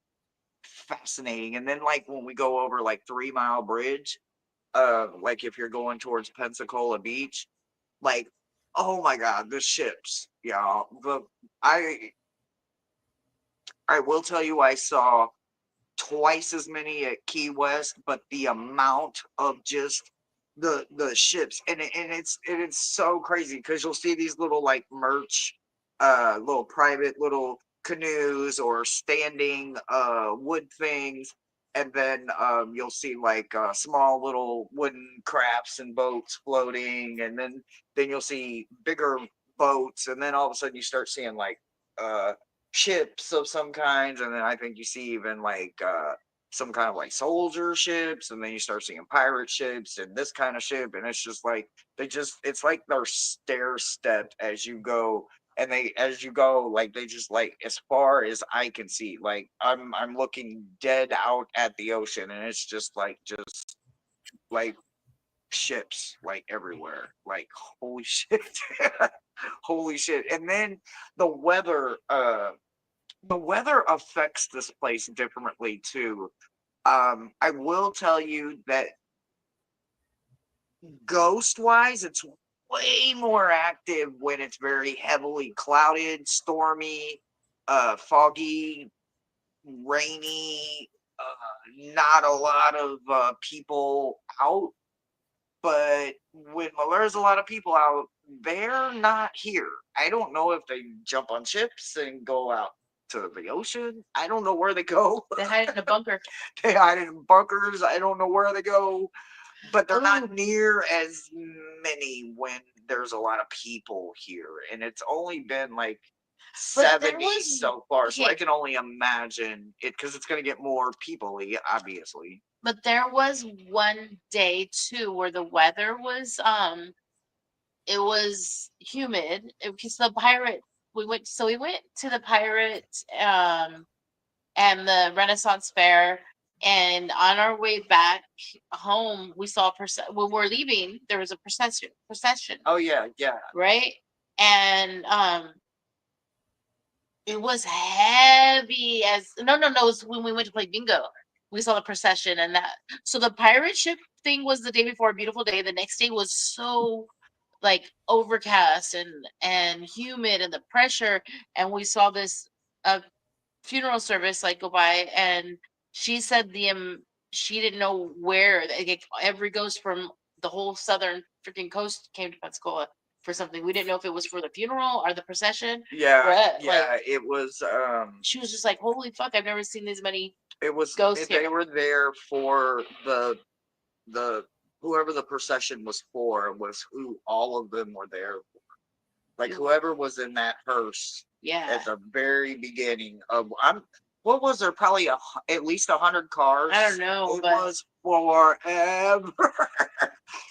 Speaker 1: fascinating. And then like when we go over like 3 Mile Bridge, like if you're going towards Pensacola Beach, like, oh my God, the ships, y'all. I will tell you, I saw twice as many at Key West, but the amount of just the ships, and it's so crazy because you'll see these little like merch, little private little canoes or standing wood things, and then you'll see like small little wooden crafts and boats floating, and then you'll see bigger boats, and then all of a sudden you start seeing like ships of some kinds, and then I think you see even like some kind of like soldier ships, and then you start seeing pirate ships and this kind of ship, and it's just like it's like they're stair stepped as you go, and as you go, like they just like as far as I can see, like I'm looking dead out at the ocean, and it's just like ships like everywhere, like holy shit. Holy shit. And then the weather the weather affects this place differently too. I will tell you that ghost wise, it's way more active when it's very heavily clouded, stormy, foggy, rainy, not a lot of people out. But when there's a lot of people out, they're not here. I don't know if they jump on ships and go out to the ocean. I don't know where they go.
Speaker 3: They hide in a bunker.
Speaker 1: They hide in bunkers. I don't know where they go. But they're not
Speaker 3: Ooh.
Speaker 1: near as many when there's a lot of people here. And it's only been like
Speaker 3: But there
Speaker 1: 70
Speaker 3: was
Speaker 1: so far. So I
Speaker 3: okay,
Speaker 1: can only imagine it because it's going to get more people-y, obviously.
Speaker 3: but there was one day too where the weather was it was humid because the pirate we went to the pirate and the Renaissance Fair, and on our way back home we saw when we're leaving there was a procession,
Speaker 1: Oh, yeah, yeah.
Speaker 3: right? And it was heavy as no, it was when we went to play bingo. We saw the procession and that. So the pirate ship thing was the day before, a beautiful day. The next day was so like overcast and humid and the pressure. And we saw this funeral service like go by, and she said she didn't know where like, every ghost from the whole southern freaking coast came to Pensacola. for something. We didn't know if it was for the funeral or the procession.
Speaker 1: Yeah,
Speaker 3: Right,
Speaker 1: yeah,
Speaker 3: like-
Speaker 1: it was.
Speaker 3: She was just like, "Holy fuck! I've never seen this many."
Speaker 1: It was.
Speaker 3: Ghosts
Speaker 1: They
Speaker 3: here.
Speaker 1: were there for the whoever the procession was for was who all of them were there. Like
Speaker 3: Ooh.
Speaker 1: whoever was in that hearse
Speaker 3: Yeah.
Speaker 1: at the very beginning of what was there, probably at least 100 cars.
Speaker 3: I don't know,
Speaker 1: It
Speaker 3: but
Speaker 1: was forever.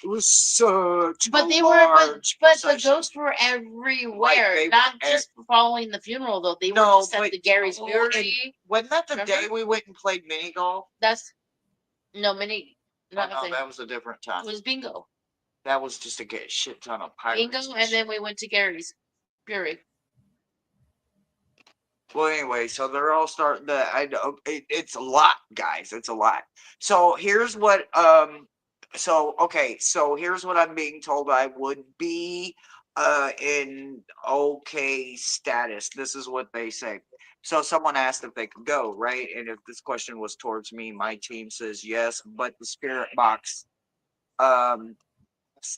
Speaker 1: It was such
Speaker 3: but
Speaker 1: a
Speaker 3: they were
Speaker 1: large
Speaker 3: but the
Speaker 1: procession.
Speaker 3: ghosts were everywhere,
Speaker 1: they were
Speaker 3: not just following the funeral though. They were
Speaker 1: No,
Speaker 3: just at
Speaker 1: but
Speaker 3: the Gary's
Speaker 1: oh,
Speaker 3: Brewery.
Speaker 1: wasn't that the
Speaker 3: Remember?
Speaker 1: day we went and played mini golf?
Speaker 3: That's no mini.
Speaker 1: Oh,
Speaker 3: Not
Speaker 1: no,
Speaker 3: nothing.
Speaker 1: that was a different
Speaker 3: It
Speaker 1: time.
Speaker 3: was bingo.
Speaker 1: That was just to get a shit ton of pirates.
Speaker 3: Bingo, and then we went to Gary's Brewery.
Speaker 1: Well, anyway, so they're all starting to. I know it's a lot, guys. It's a lot. So here's what. So okay. So here's what I'm being told I would be. In okay status. This is what they say. So someone asked if they could go, right? And if this question was towards me, my team says yes, but the spirit box has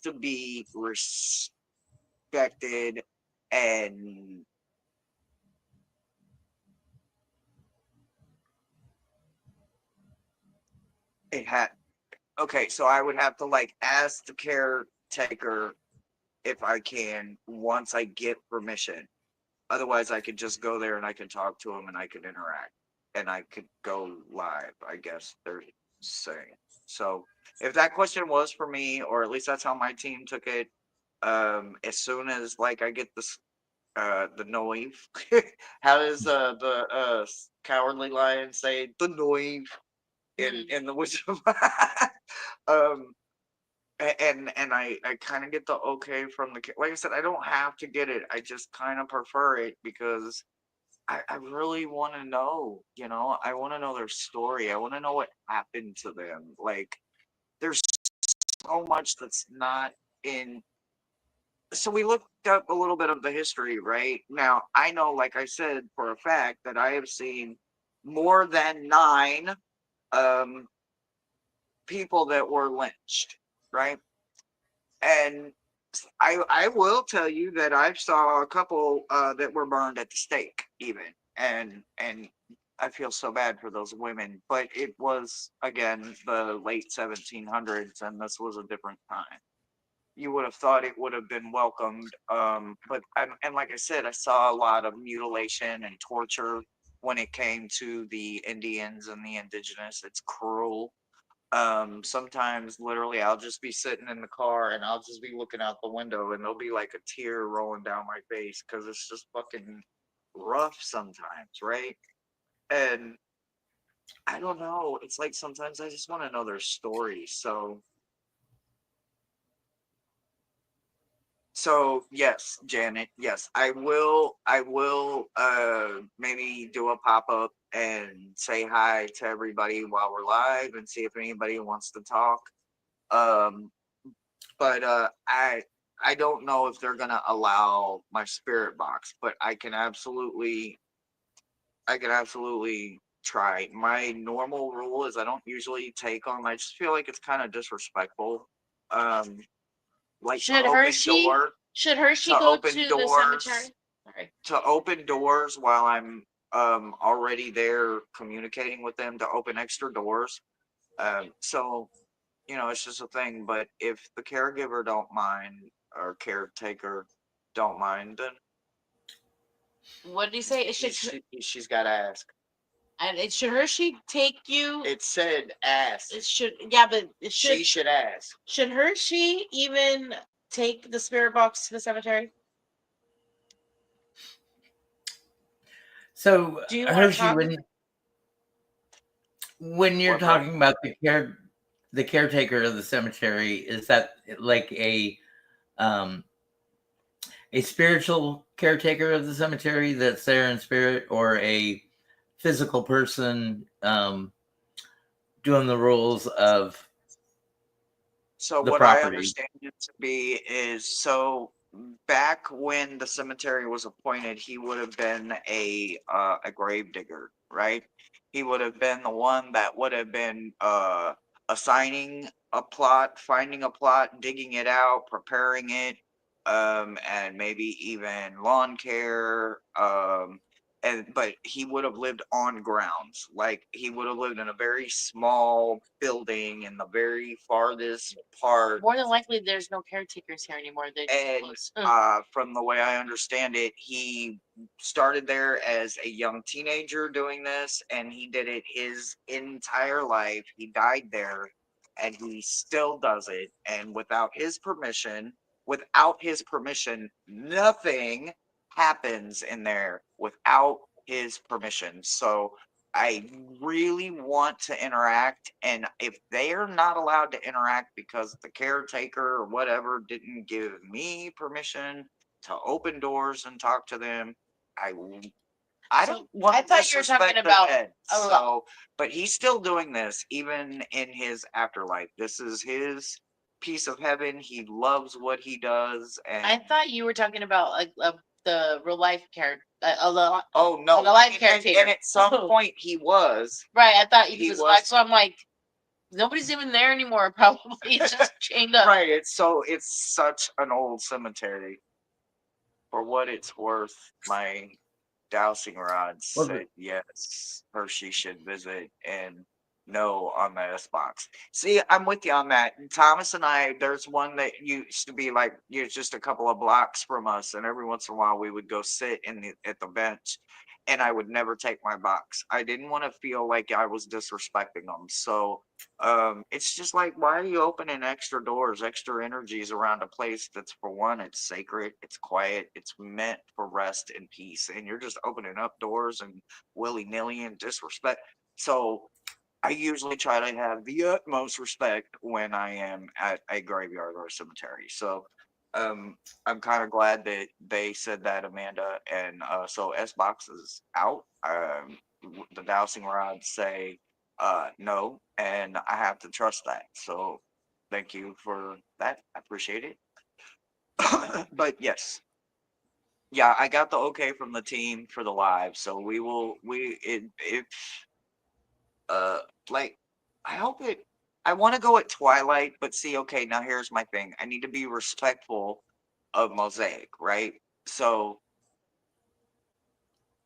Speaker 1: to be respected and it had okay, so I would have to like ask the caretaker if I can once I get permission. Otherwise, I could just go there and I could talk to him and I could interact and I could go live. I guess they're saying. So if that question was for me, or at least that's how my team took it, as soon as like I get this, the noise. How does the cowardly lion say the noise in the Wizard of um and I kind of get the okay from the like I said, I don't have to get it. I just kind of prefer it because I really want to know, you know, I want to know their story. I want to know what happened to them. Like there's so much that's not in. So we looked up a little bit of the history, right? Now I know, like I said, for a fact that I have seen more than 9 um people that were lynched, right? And I will tell you that I saw a couple that were burned at the stake, even, and I feel so bad for those women, but it was again the late 1700s, and this was a different time. You would have thought it would have been welcomed, but and like I said, I saw a lot of mutilation and torture when it came to the Indians and the indigenous. It's cruel. Sometimes literally I'll just be sitting in the car and I'll just be looking out the window and there'll be like a tear rolling down my face because it's just fucking rough sometimes, right? And I don't know, it's like sometimes I just want to know their story. So yes, Janet, yes, I will maybe do a pop-up and say hi to everybody while we're live and see if anybody wants to talk. Um but I don't know if they're gonna allow my spirit box, but I can absolutely try. My normal rule is I don't usually take them. I just feel like it's kind of disrespectful. Um, like
Speaker 3: Should
Speaker 1: to open
Speaker 3: Hershey
Speaker 1: door
Speaker 3: should Hershey
Speaker 1: to
Speaker 3: go
Speaker 1: open
Speaker 3: to the
Speaker 1: doors
Speaker 3: cemetery? Sorry.
Speaker 1: to open doors while I'm already there communicating with them to open extra doors. So you know, it's just a thing. But if the caregiver don't mind or caretaker don't mind, then
Speaker 3: What did he say? It should
Speaker 1: she's got to ask.
Speaker 3: and it should Hershey take you?
Speaker 1: It said ask.
Speaker 3: It should, yeah, but it should.
Speaker 1: She should ask.
Speaker 3: Should Hershey even take the spirit box to the cemetery?
Speaker 2: So
Speaker 3: Do you want to
Speaker 2: Hershey,
Speaker 3: talk?
Speaker 2: when you're
Speaker 1: What, bro?
Speaker 2: talking about the caretaker of the cemetery, is that like um a spiritual caretaker of the cemetery that's there in spirit, or a physical person doing the rules of
Speaker 1: So
Speaker 2: the
Speaker 1: what I
Speaker 2: property?
Speaker 1: understand it to be is so back when the cemetery was appointed, he would have been a grave digger, right? He would have been the one that would have been assigning a plot, finding a plot, digging it out, preparing it, and maybe even lawn care. But he would have lived on grounds. Like he would have lived in a very small building in the very farthest part.
Speaker 3: More than likely, there's no caretakers here anymore. They just
Speaker 1: And
Speaker 3: closed.
Speaker 1: from the way I understand it, he started there as a young teenager doing this, and he did it his entire life. He died there, and he still does it. And without his permission, nothing happens in there without his permission. So I really want to interact, and if they are not allowed to interact because the caretaker or whatever didn't give me permission to open doors and talk to them, I w- I
Speaker 3: So,
Speaker 1: don't want
Speaker 3: I
Speaker 1: to
Speaker 3: thought you were talking
Speaker 1: disrespect the
Speaker 3: about
Speaker 1: dead.
Speaker 3: a lo-
Speaker 1: So, but he's still doing this even in his afterlife. This is his piece of heaven. He loves what he does,
Speaker 3: I
Speaker 1: and
Speaker 3: thought you were talking about the real life character.
Speaker 1: oh no,
Speaker 3: the life
Speaker 1: and
Speaker 3: caretaker.
Speaker 1: at some point he was.
Speaker 3: Right, I thought he
Speaker 1: He
Speaker 3: was
Speaker 1: was-
Speaker 3: like. So I'm like, nobody's even there anymore. Probably it's just chained up.
Speaker 1: Right, it's such an old cemetery. For what it's worth, my dowsing rod
Speaker 2: Well,
Speaker 1: said yes, Hershey should visit, and no on the S box. See, I'm with you on that. And Thomas and I, there's one that used to be like just a couple of blocks from us, and every once in a while we would go sit at the bench, and I would never take my box. I didn't want to feel like I was disrespecting them. So it's just like, why are you opening extra doors, extra energies around a place that's, for one, it's sacred, it's quiet, it's meant for rest and peace, and you're just opening up doors and willy-nilly and disrespect. So I usually try to have the utmost respect when I am at a graveyard or a cemetery. So I'm kind of glad that they said that, Amanda. And so S box is out. The dowsing rods say no, and I have to trust that. So thank you for that. I appreciate it. But yes, yeah, I got the okay from the team for the live. So if uh like I hope it I want to go at twilight, but see, okay, now here's my thing. I need to be respectful of Mosaic, right? So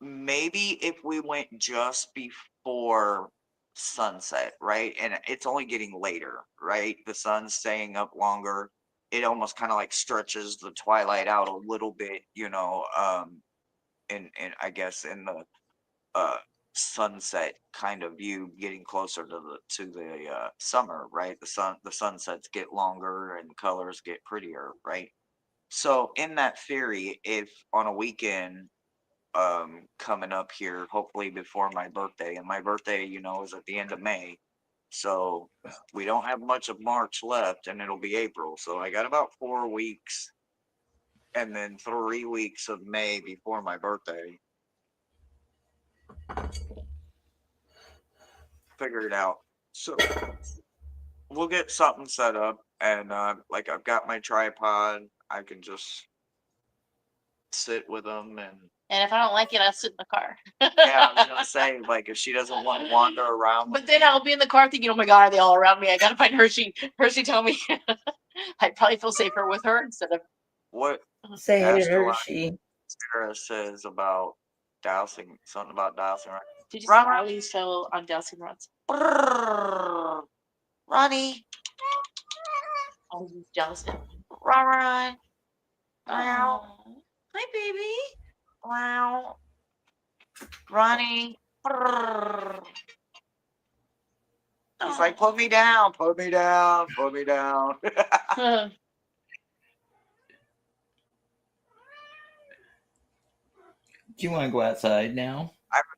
Speaker 1: maybe if we went just before sunset, right? And it's only getting later, right? The sun's staying up longer. It almost kind of like stretches the twilight out a little bit, and I guess in the uh sunset kind of view, getting closer to the summer, right? The sunsets get longer and colors get prettier, right? So in that theory, if on a weekend coming up here, hopefully before my birthday, and my birthday, is at the end of May, so we don't have much of March left, and it'll be April, so I got about 4 weeks, and then 3 weeks of May before my birthday. Figure it out. So we'll get something set up, and like I've got my tripod. I can just sit with them, and
Speaker 3: And if I don't like it, I'll sit in the car.
Speaker 1: yeah, I was gonna say, like, if she doesn't want to wander around,
Speaker 3: But then I'll be in the car thinking, oh my God, are they all around me? I gotta find Hershey. Hershey, tell me. I'd probably feel safer with her instead of.
Speaker 1: what
Speaker 2: say hey to
Speaker 1: Astro
Speaker 2: Hershey.
Speaker 1: Sarah says about dowsing, something about dowsing, right?
Speaker 3: Did you see
Speaker 1: Run,
Speaker 3: Ali's show on dowsing rods?
Speaker 1: Brrr, Ronnie,
Speaker 3: Oh, you jealous now.
Speaker 1: run,
Speaker 3: Oh. Hi, baby.
Speaker 1: wow, Ronnie. Brrr. He's like, put me down, put me down, put me down.
Speaker 3: Oh.
Speaker 2: Do you want to go outside now?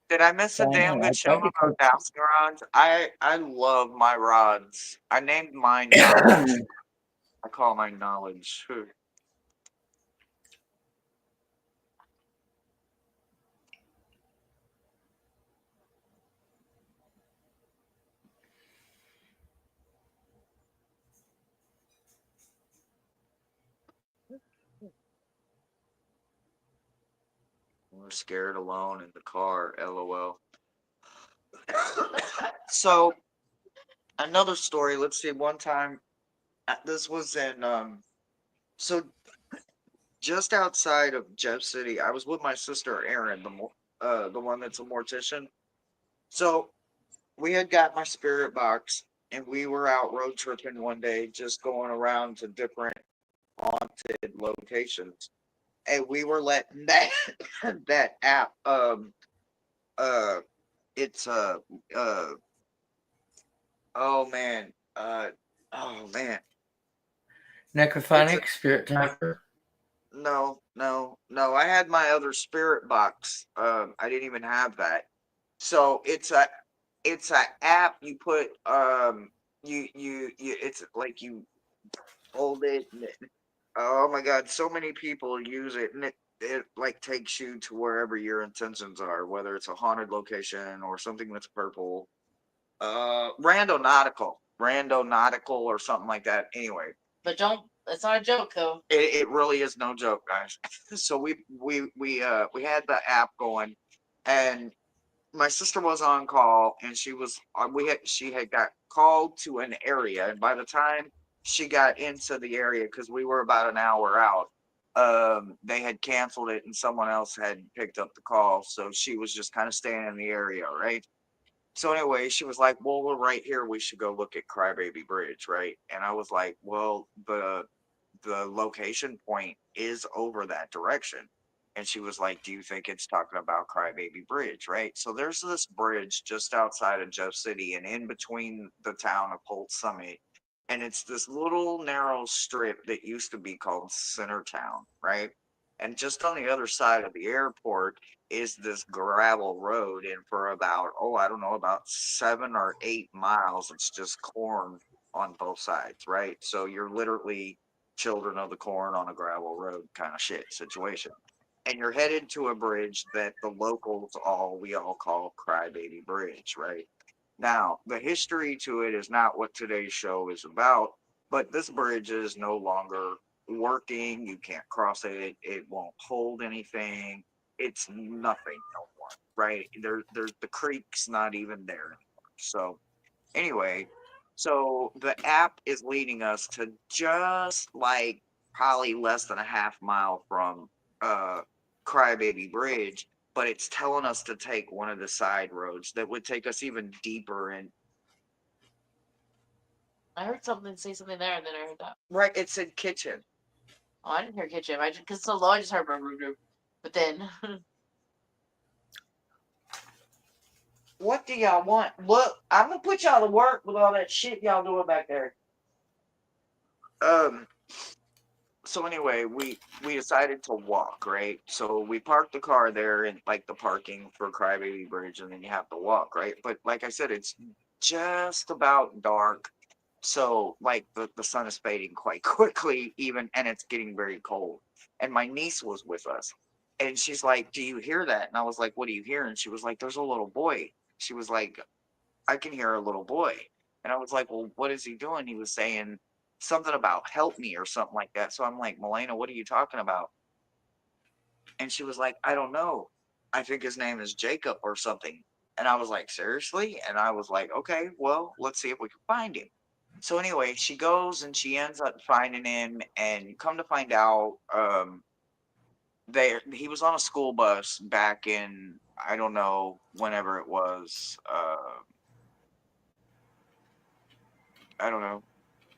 Speaker 1: Did I miss a
Speaker 2: I
Speaker 1: damn
Speaker 2: know. I
Speaker 1: good show
Speaker 2: tried to
Speaker 1: about
Speaker 2: coach.
Speaker 1: dowsing rods? I love my rods. I named mine knowledge. I call mine knowledge. We're scared alone in the car. LOL. So another story. Let's see. One time, this was in so just outside of Jeff City. I was with my sister Erin, the one that's a mortician. So we had got my spirit box, and we were out road tripping one day, just going around to different haunted locations, and we were letting that that app uh it's uh oh man oh man it's a
Speaker 2: Necrophonic, Spirit Talker.
Speaker 1: no, I had my other spirit box. I didn't even have that. So it's a app you put you it's like you hold it, and oh my god, so many people use it, and it like takes you to wherever your intentions are, whether it's a haunted location or something that's purple. Rando nautical or something like that. Anyway,
Speaker 3: But don't. It's not a joke, though.
Speaker 1: it really is no joke, guys. So we had the app going, and my sister was on call, and she had got called to an area, and by the time she got into the area, because we were about an hour out, they had canceled it and someone else had picked up the call, so she was just kind of staying in the area, right? So anyway, she was like, well, we're right here, we should go look at Crybaby Bridge, right? And I was like, well, the location point is over that direction. And she was like, do you think it's talking about Crybaby Bridge, right? So there's this bridge just outside of Jeff City and in between the town of Holt Summit. And it's this little narrow strip that used to be called Centertown, right? And just on the other side of the airport is this gravel road. And for about, oh, I don't know, about 7 or 8 miles, it's just corn on both sides, right? So you're literally children of the corn on a gravel road kind of shit situation. And you're headed to a bridge that the locals we all call Crybaby Bridge, right? Now, the history to it is not what today's show is about, but this bridge is no longer working. You can't cross it. It won't hold anything. It's nothing no more, right? There's the creek's not even there anymore. So anyway, so the app is leading us to just like probably less than a half mile from uh Crybaby Bridge, but it's telling us to take one of the side roads that would take us even deeper in.
Speaker 3: I heard something say something there, and then I heard that.
Speaker 1: Right, it said kitchen.
Speaker 3: Oh, I didn't hear kitchen. I just because so low, I just heard brr, brr, brr. But then
Speaker 1: What do y'all want? Look, I'm gonna put y'all to work with all that shit y'all doing back there. Um, so anyway, we decided to walk, right? So we parked the car there in like the parking for Crybaby Bridge, and then you have to walk, right? But like I said, it's just about dark. So like the sun is fading quite quickly, even, and it's getting very cold. And my niece was with us. And she's like, do you hear that? And I was like, what do you hear? And she was like, there's a little boy. She was like, I can hear a little boy. And I was like, well, what is he doing? He was saying something about help me or something like that. So I'm like, Milena, what are you talking about? And she was like, I don't know. I think his name is Jacob or something. And I was like, seriously? And I was like, okay, well, let's see if we can find him. So anyway, she goes and she ends up finding him, and come to find out, he was on a school bus back in, I don't know, whenever it was, I don't know,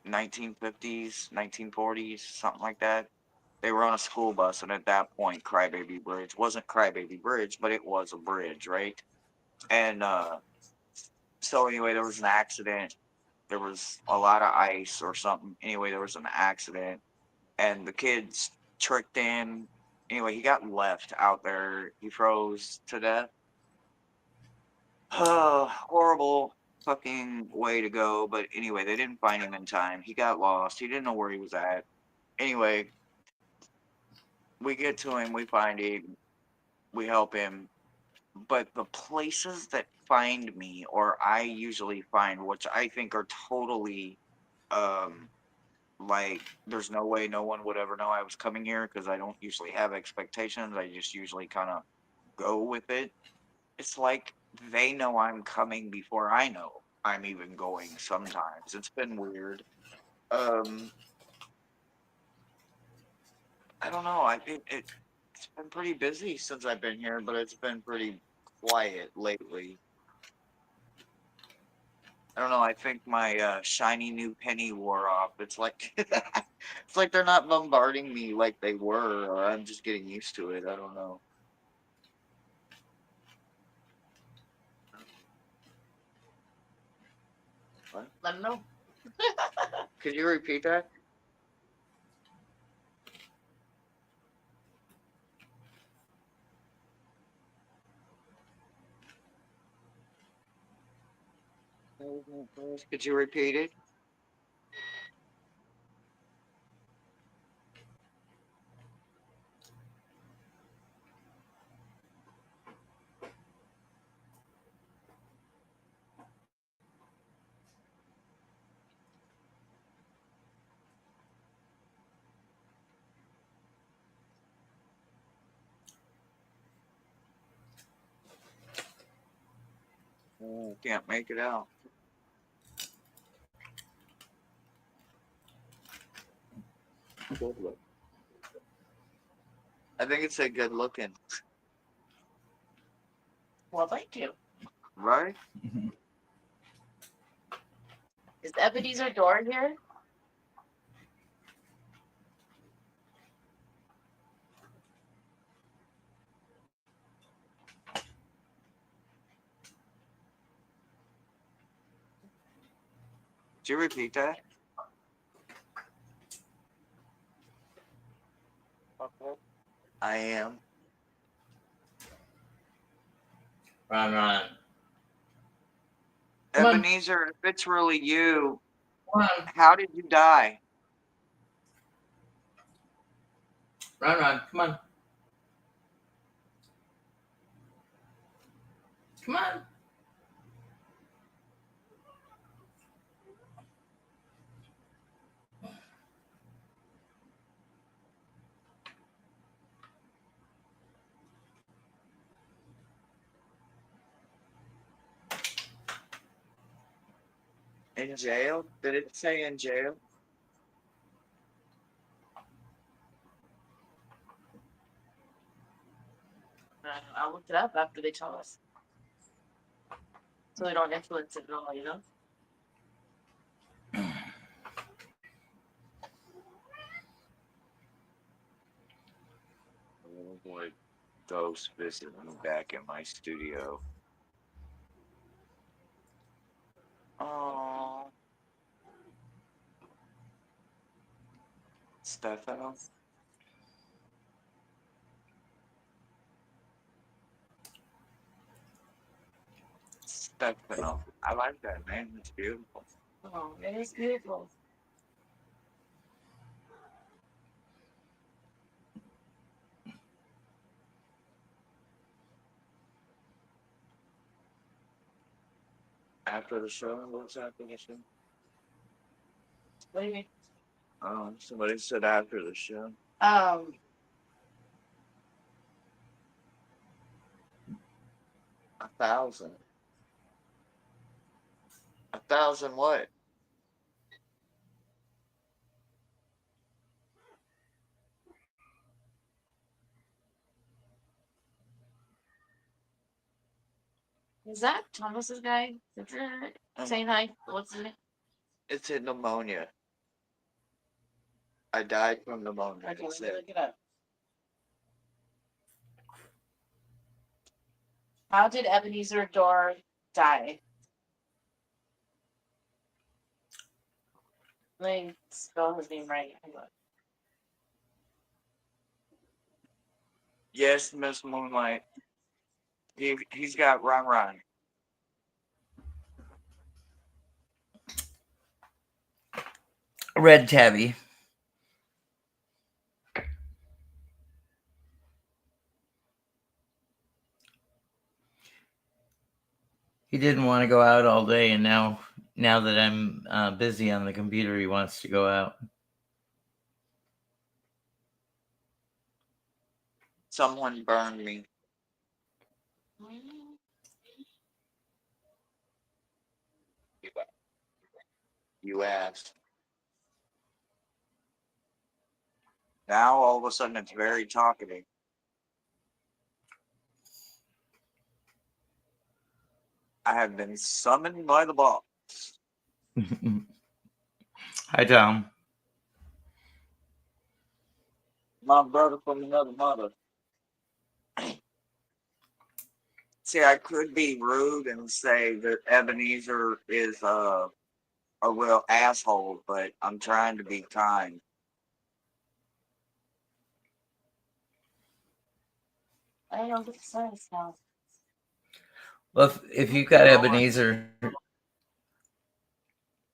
Speaker 1: 1950s, 1940s, something like that. They were on a school bus, and at that point, Crybaby Bridge wasn't Crybaby Bridge, but it was a bridge, right? And so anyway, there was an accident. There was a lot of ice or something. Anyway, there was an accident, and the kids tricked him. Anyway, he got left out there. He froze to death. Horrible fucking way to go. But anyway, they didn't find him in time. He got lost. He didn't know where he was at. Anyway, we get to him. We find him. We help him. But the places that find me, or I usually find, which I think are totally um like there's no way no one would ever know I was coming here, because I don't usually have expectations. I just usually kind of go with it. It's like they know I'm coming before I know I'm even going sometimes. It's been weird. Um I don't know. I think it's been pretty busy since I've been here, but it's been pretty quiet lately. I don't know. I think my shiny new penny wore off. It's like it's like they're not bombarding me like they were, or I'm just getting used to it. I don't know. What?
Speaker 3: Let them know.
Speaker 1: Could you repeat that? Could you repeat it? Oh, can't make it out. Good look. I think it said good looking,
Speaker 3: Well, thank you.
Speaker 1: right?
Speaker 3: Is Ebenezer door here?
Speaker 1: Could you repeat that? I am.
Speaker 2: Ron. Come on.
Speaker 1: Ebenezer, if it's really you,
Speaker 2: Come on.
Speaker 1: how did you die?
Speaker 2: Ron. Come on. Come on.
Speaker 1: In jail? Did it say in jail?
Speaker 3: I'll look it up after they tell us. So they don't influence it at all, you know?
Speaker 1: Oh boy, ghost visiting me back in my studio. Oh, Stefano. Stefano. I like that name. It's beautiful.
Speaker 3: Oh, it is beautiful.
Speaker 1: After the show, what's after the show?
Speaker 3: What do you mean?
Speaker 1: Oh, somebody said after the show.
Speaker 3: Um,
Speaker 1: 1,000. 1,000 what?
Speaker 3: is that Thomas's guy? Saying hi. What's his name?
Speaker 1: It's in pneumonia. I died from pneumonia.
Speaker 3: Okay,
Speaker 1: That's
Speaker 3: let me
Speaker 1: it.
Speaker 3: look it up. How did Ebenezer Door die? Let me spell his name right. Hang on.
Speaker 1: Yes, Miss Moonlight. He's got Ron.
Speaker 2: Red tabby. He didn't want to go out all day, and now that I'm busy on the computer, he wants to go out.
Speaker 1: Someone burned me. You asked. Now all of a sudden it's very talkative. I have been summoned by the boss.
Speaker 2: Hi, Tom.
Speaker 1: My brother from another mother. See, I could be rude and say that Ebenezer is a real asshole, but I'm trying to be kind.
Speaker 3: I don't know what it says now.
Speaker 2: Well, if you got Ebenezer,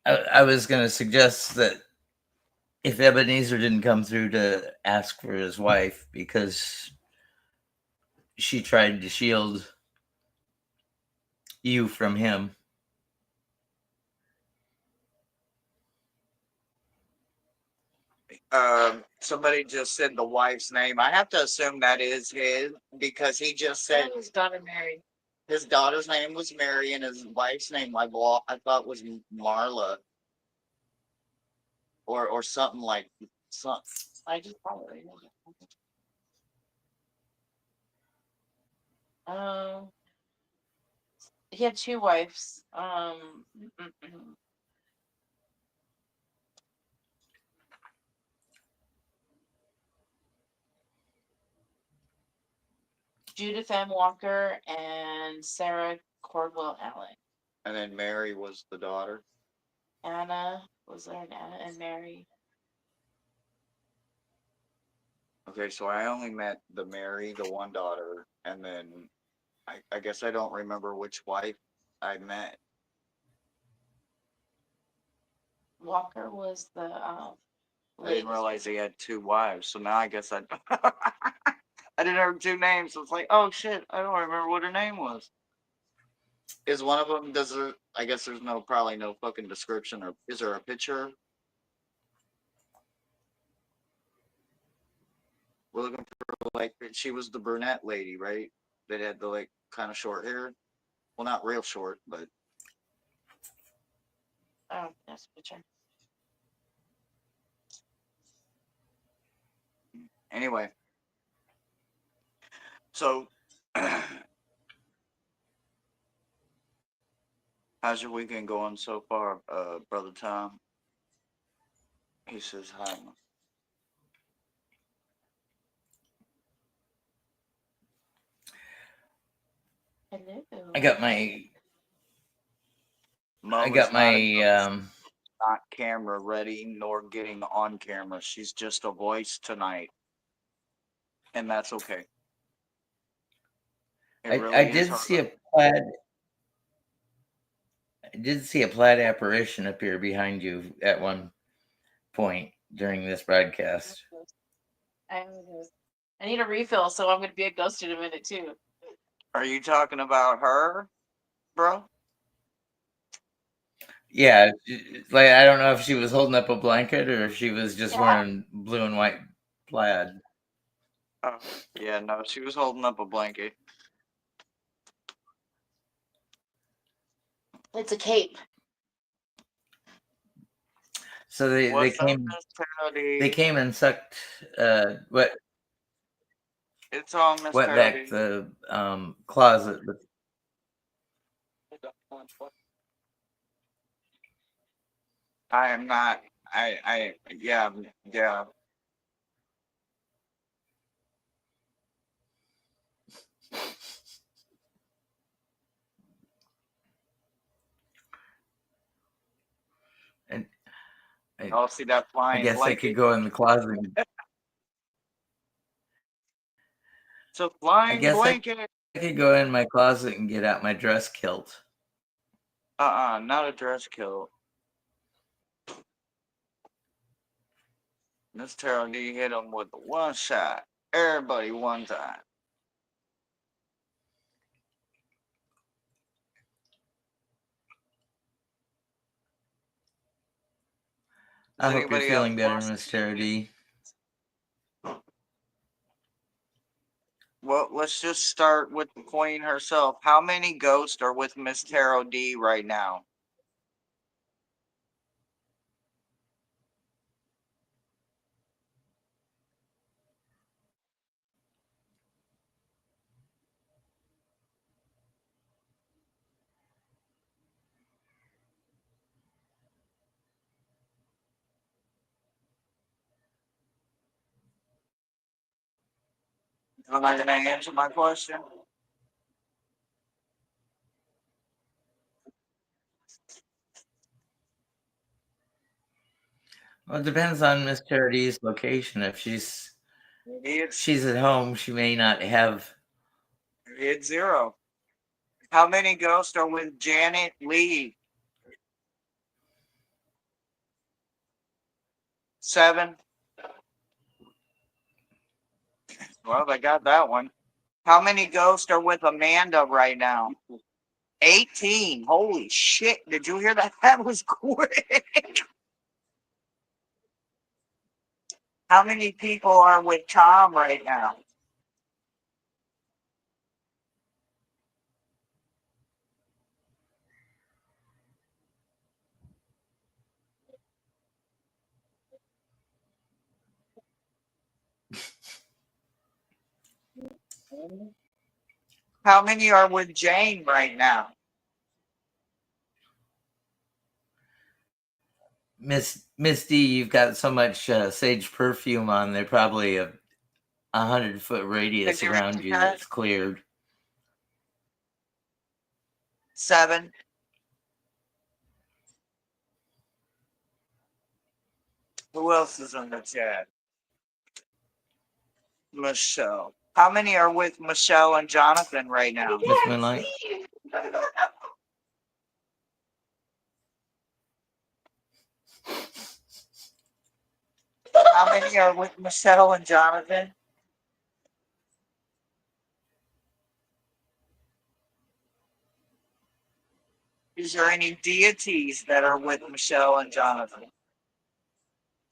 Speaker 2: I was going to suggest that if Ebenezer didn't come through to ask for his wife because she tried to shield you from him.
Speaker 1: Somebody just said the wife's name. I have to assume that is his because he just said
Speaker 3: His daughter Mary.
Speaker 1: his daughter's name was Mary and his wife's name I thought was Marla or something like something.
Speaker 3: I just probably he had two wives. Judith M. Walker and Sarah Cordwell Allen.
Speaker 1: And then Mary was the daughter.
Speaker 3: Anna was there, and Anna and Mary.
Speaker 1: Okay, so I only met the Mary, the one daughter, and then I guess I don't remember which wife I met.
Speaker 3: Walker was the
Speaker 1: I didn't realize he had two wives, so now I guess I I didn't have two names, so it's like, oh shit, I don't remember what her name was. Is one of them, I guess there's probably no fucking description, or is there a picture? We're looking for, like, she was the brunette lady, right? That had the, like, kind of short hair. Well, not real short, but.
Speaker 3: Oh, that's a picture.
Speaker 1: Anyway. So. How's your weekend going so far, Brother Tom? He says hi.
Speaker 3: Hello.
Speaker 2: I got my
Speaker 1: not camera ready nor getting on camera. She's just a voice tonight, and that's okay.
Speaker 2: I did see a plaid. I did see a plaid apparition appear behind you at one point during this broadcast.
Speaker 3: I need a refill, so I'm going to be a ghost in a minute too.
Speaker 1: Are you talking about her, bro?
Speaker 2: Yeah, like I don't know if she was holding up a blanket or if she was just wearing blue and white plaid.
Speaker 1: Oh, yeah, no, she was holding up a blanket.
Speaker 3: It's a cape.
Speaker 2: So they came and sucked wet
Speaker 1: It's on Miss
Speaker 2: wet back the closet.
Speaker 1: I am not. Yeah.
Speaker 2: And
Speaker 1: I'll see that flying.
Speaker 2: I guess
Speaker 1: blanket.
Speaker 2: I could go in the closet.
Speaker 1: It's a flying blanket.
Speaker 2: I could go in my closet and get out my dress kilt.
Speaker 1: Not a dress kilt. Miss Terrell D hit him with the one shot. Everybody one time.
Speaker 2: I hope you're feeling better, Miss Terrell D.
Speaker 1: Well, let's just start with the queen herself. How many ghosts are with Miss Tarot D right now? Am I going to answer my question?
Speaker 2: Well, it depends on Miss Charity's location. If
Speaker 1: Maybe
Speaker 2: she's at home, she may not have.
Speaker 1: it's 0. How many ghosts are with Janet Lee? 7. Well, they got that one. How many ghosts are with Amanda right now? 18. Holy shit. Did you hear that? That was quick. How many people are with Tom right now? How many are with Jane right now?
Speaker 2: Miss D, you've got so much sage perfume on there, probably a 100-foot radius
Speaker 1: Could you
Speaker 2: around
Speaker 1: repeat
Speaker 2: you
Speaker 1: that?
Speaker 2: that's cleared.
Speaker 1: 7. Who else is in the chat? Michelle. How many are with Michelle and Jonathan right now?
Speaker 2: Miss Moonlight.
Speaker 1: How many are with Michelle and Jonathan? Is there any deities that are with Michelle and Jonathan?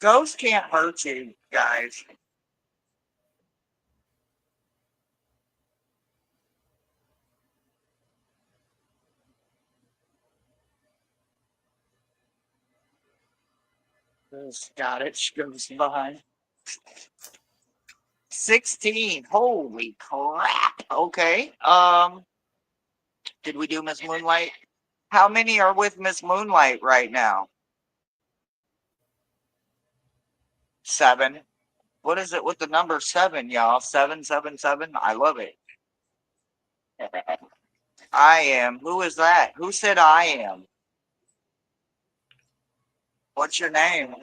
Speaker 1: Ghosts can't hurt you, guys. Got it. She goes behind. 16. Holy crap. Okay. Did we do Miss Moonlight? How many are with Miss Moonlight right now? 7. What is it with the number 7, y'all? 777. I love it. I am. Who is that? Who said I am? What's your name?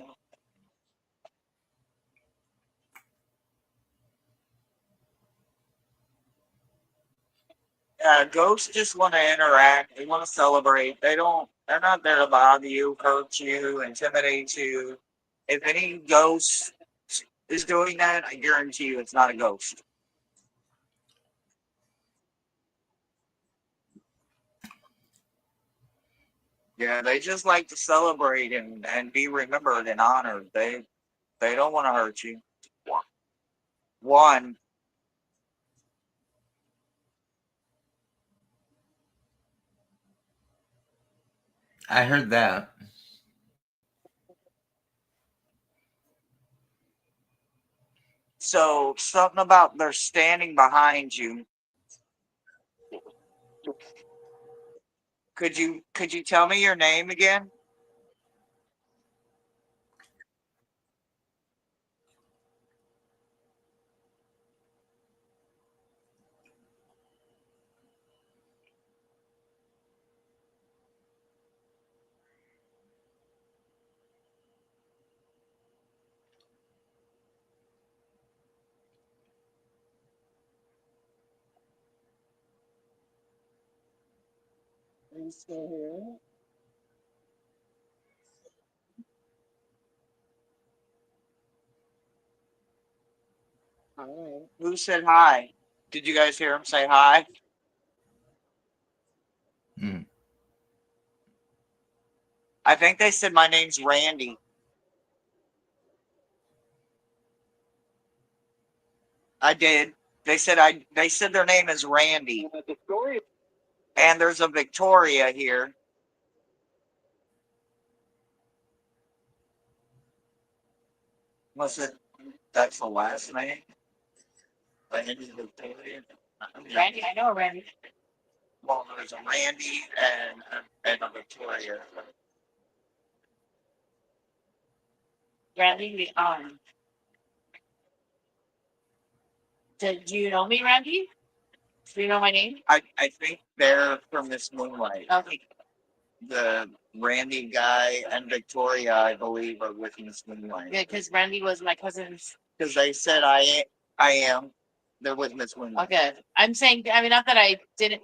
Speaker 1: Ghosts just want to interact. They want to celebrate. They're not there to bother you, hurt you, intimidate you. If any ghost is doing that, I guarantee you it's not a ghost. Yeah, they just like to celebrate and be remembered and honored. They don't want to hurt you. 1.
Speaker 2: I heard that.
Speaker 1: So something about they're standing behind you. Could you tell me your name again? Are you still here? Hi. Who said hi? Did you guys hear him say hi?
Speaker 2: Hmm.
Speaker 1: I think they said my name's Randy. I did. They said their name is Randy. And there's a Victoria here. Was it that's the last name? Randy Victoria.
Speaker 3: Randy, I know Randy.
Speaker 1: Well, there's a Randy and a Victoria.
Speaker 3: Randy, Do you know me, Randy? Do you know my name?
Speaker 1: I think they're from this Moonlight.
Speaker 3: Okay.
Speaker 1: The Randy guy and Victoria, I believe, are with Miss Moonlight.
Speaker 3: Yeah, because Randy was my cousin's.
Speaker 1: Because they said I am. They're with Miss Moonlight.
Speaker 3: Okay. I'm saying, I mean, not that I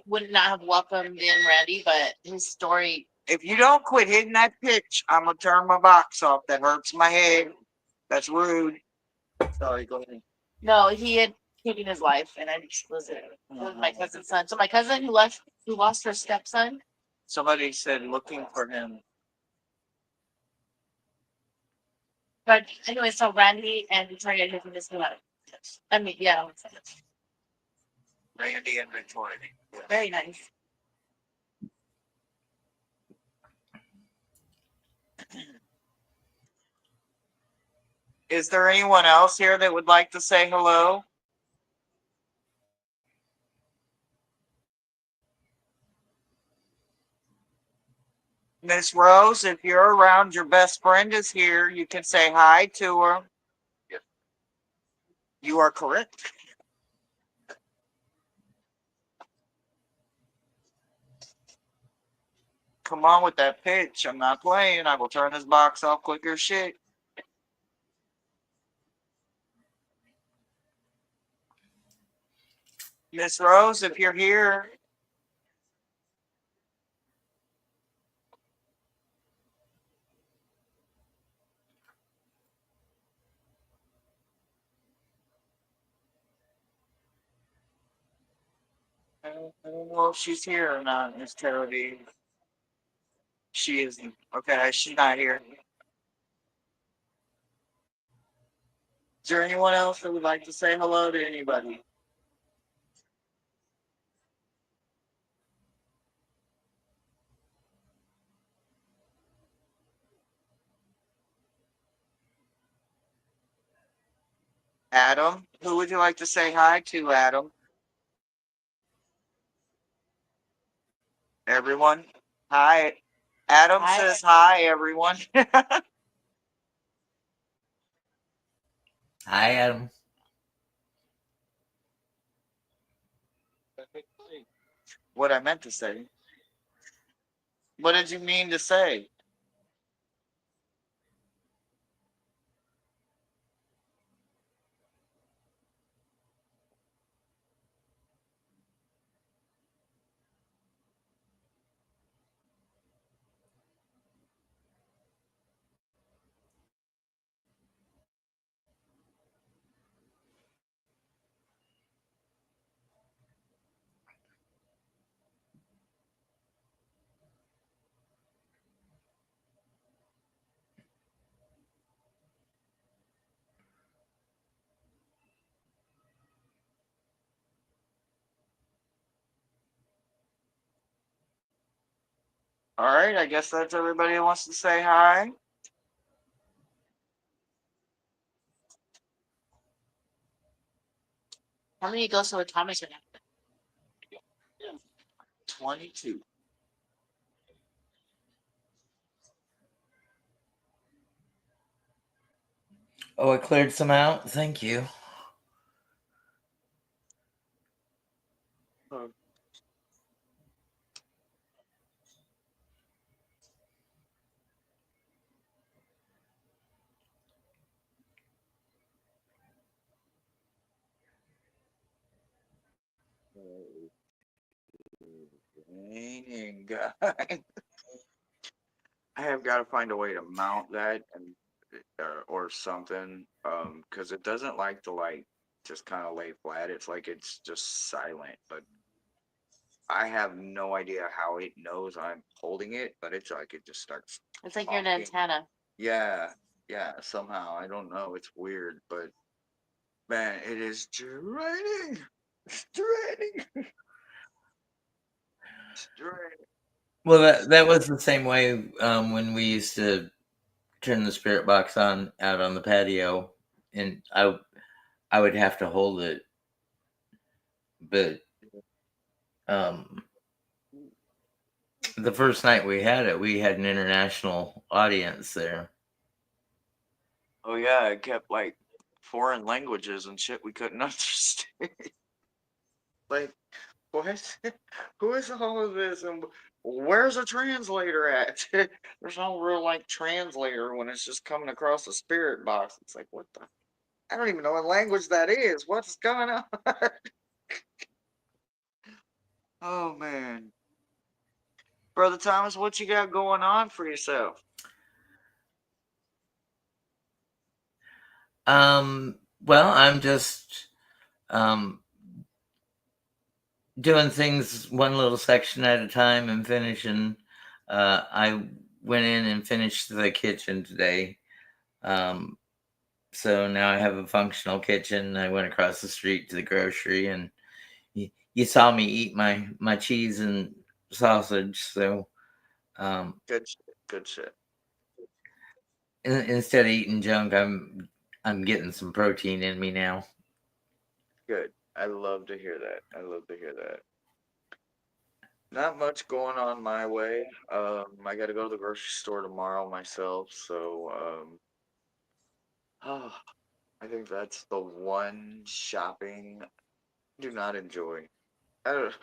Speaker 3: would not have welcomed in Randy, but his story.
Speaker 1: If you don't quit hitting that pitch, I'm gonna turn my box off. That hurts my head. That's rude. Sorry, go ahead.
Speaker 3: No, he had taken his life, and I just was it. Was my cousin's son. So my cousin who lost her stepson.
Speaker 1: Somebody said looking for him.
Speaker 3: But anyway, so Randy and Victoria live in this life. I mean, yeah.
Speaker 1: Randy and Victoria.
Speaker 3: Very nice.
Speaker 1: Is there anyone else here that would like to say hello? Miss Rose, if you're around, your best friend is here. You can say hi to her. Yes. You are correct. Come on with that pitch. I'm not playing. I will turn this box off quick as shit. Miss Rose, if you're here. I don't know if she's here or not, Miss Terody. She isn't. Okay, she's not here. Is there anyone else that would like to say hello to anybody? Adam, who would you like to say hi to, Adam? Everyone? Hi. Adam
Speaker 3: Hi.
Speaker 1: says hi, everyone.
Speaker 2: Hi, Adam.
Speaker 1: What I meant to say. What did you mean to say? All right, I guess that's everybody who wants to say hi.
Speaker 3: How many ghosts with Thomas in it?
Speaker 1: 22.
Speaker 2: Oh, I cleared some out. Thank you.
Speaker 1: Dang, God. I have got to find a way to mount that and or something, because it doesn't like to just kind of lay flat. It's like it's just silent, but I have no idea how it knows I'm holding it, but it's like it just starts.
Speaker 3: It's like you're an
Speaker 1: talking.
Speaker 3: antenna.
Speaker 1: Yeah, yeah. Somehow I don't know. It's weird, but man, it is draining. It's draining. It's draining.
Speaker 2: Well, that was the same way when we used to turn the spirit box on out on the patio, and I would have to hold it, but um, the first night we had it, we had an international audience there.
Speaker 1: Oh yeah, it kept like foreign languages and shit we couldn't understand. Like, what? Who is all of this? And where's a translator at? There's no real like translator when it's just coming across a spirit box. It's like, what the? I don't even know what language that is. What's going on? Oh man, Brother Thomas, what you got going on for yourself?
Speaker 2: Well, I'm just um doing things one little section at a time and finishing. I went in and finished the kitchen today. Um, so now I have a functional kitchen. I went across the street to the grocery, and you saw me eat my cheese and sausage. So
Speaker 1: Good shit. Good shit.
Speaker 2: instead of eating junk, I'm getting some protein in me now.
Speaker 1: Good. I love to hear that. I love to hear that. Not much going on my way. I got to go to the grocery store tomorrow myself, so oh, I think that's the one shopping I do not enjoy. I don't,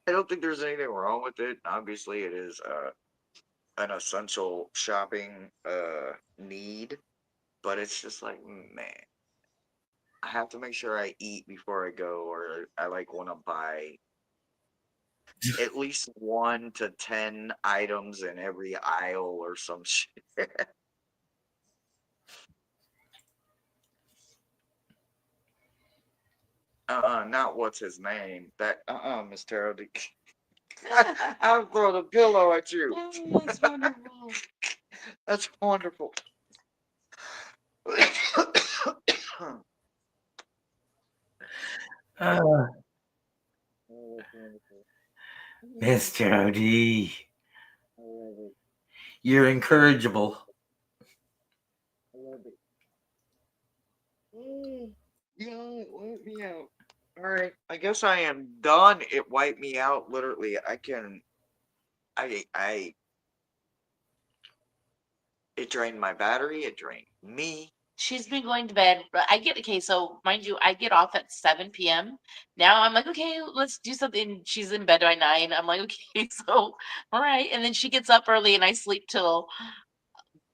Speaker 1: I don't think there's anything wrong with it. Obviously, it is an essential shopping need, but it's just like, man, I have to make sure I eat before I go, or I like want to buy at least 1 to 10 items in every aisle or some shit. Not what's his name. That Miss Taro. I'll throw the pillow at you.
Speaker 3: Oh, that's wonderful.
Speaker 1: That's wonderful.
Speaker 2: Uh,
Speaker 1: Oh, that's wonderful.
Speaker 2: Mr. OD,
Speaker 1: I love it.
Speaker 2: you're incorrigible.
Speaker 1: I love it. Yeah, it wiped me out. All right, I guess I am done. It wiped me out. Literally, I can. I. It drained my battery. It drained me.
Speaker 3: She's been going to bed, but I get okay. So mind you, I get off at 7 p.m. Now I'm like, okay, let's do something. She's in bed by 9. I'm like, okay, so all right. And then she gets up early, and I sleep till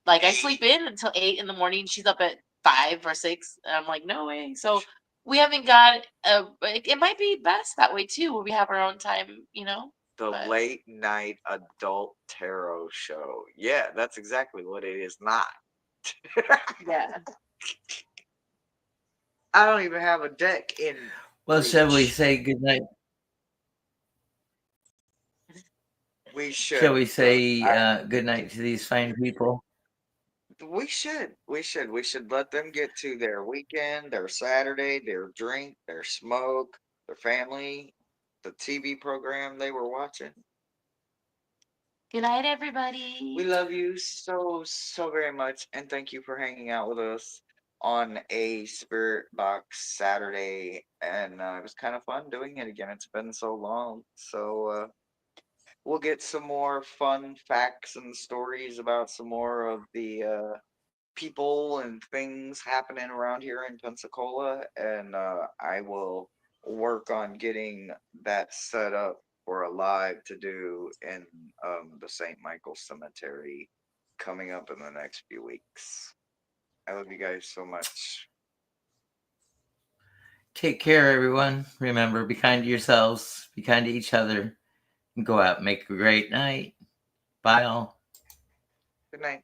Speaker 3: like I sleep in until 8 in the morning. She's up at 5 or 6. And I'm like, no way. So we haven't got a. It might be best that way too, where we have our own time, you know.
Speaker 1: The
Speaker 3: But
Speaker 1: late night adult tarot show. Yeah, that's exactly what it is not.
Speaker 3: yeah,
Speaker 1: I don't even have a deck in
Speaker 2: Well, shall we
Speaker 1: reach.
Speaker 2: say goodnight?
Speaker 1: We
Speaker 2: Shall
Speaker 1: should,
Speaker 2: we
Speaker 1: brother.
Speaker 2: say good night to these fine people?
Speaker 1: We should. We should. We should let them get to their weekend, their Saturday, their drink, their smoke, their family, the TV program they were watching.
Speaker 3: good night,
Speaker 1: We
Speaker 3: everybody.
Speaker 1: love you so, so very much. And thank you for hanging out with us on a Spirit Box Saturday. And it was kind of fun doing it again. It's been so long. So we'll get some more fun facts and stories about some more of the people and things happening around here in Pensacola, and I will work on getting that set up for a live to do in the St. Michael Cemetery coming up in the next few weeks. I love you guys so much.
Speaker 2: Take care, everyone. Remember, be kind to yourselves, be kind to each other, and go out and make a great night. Bye, all.
Speaker 1: Good night.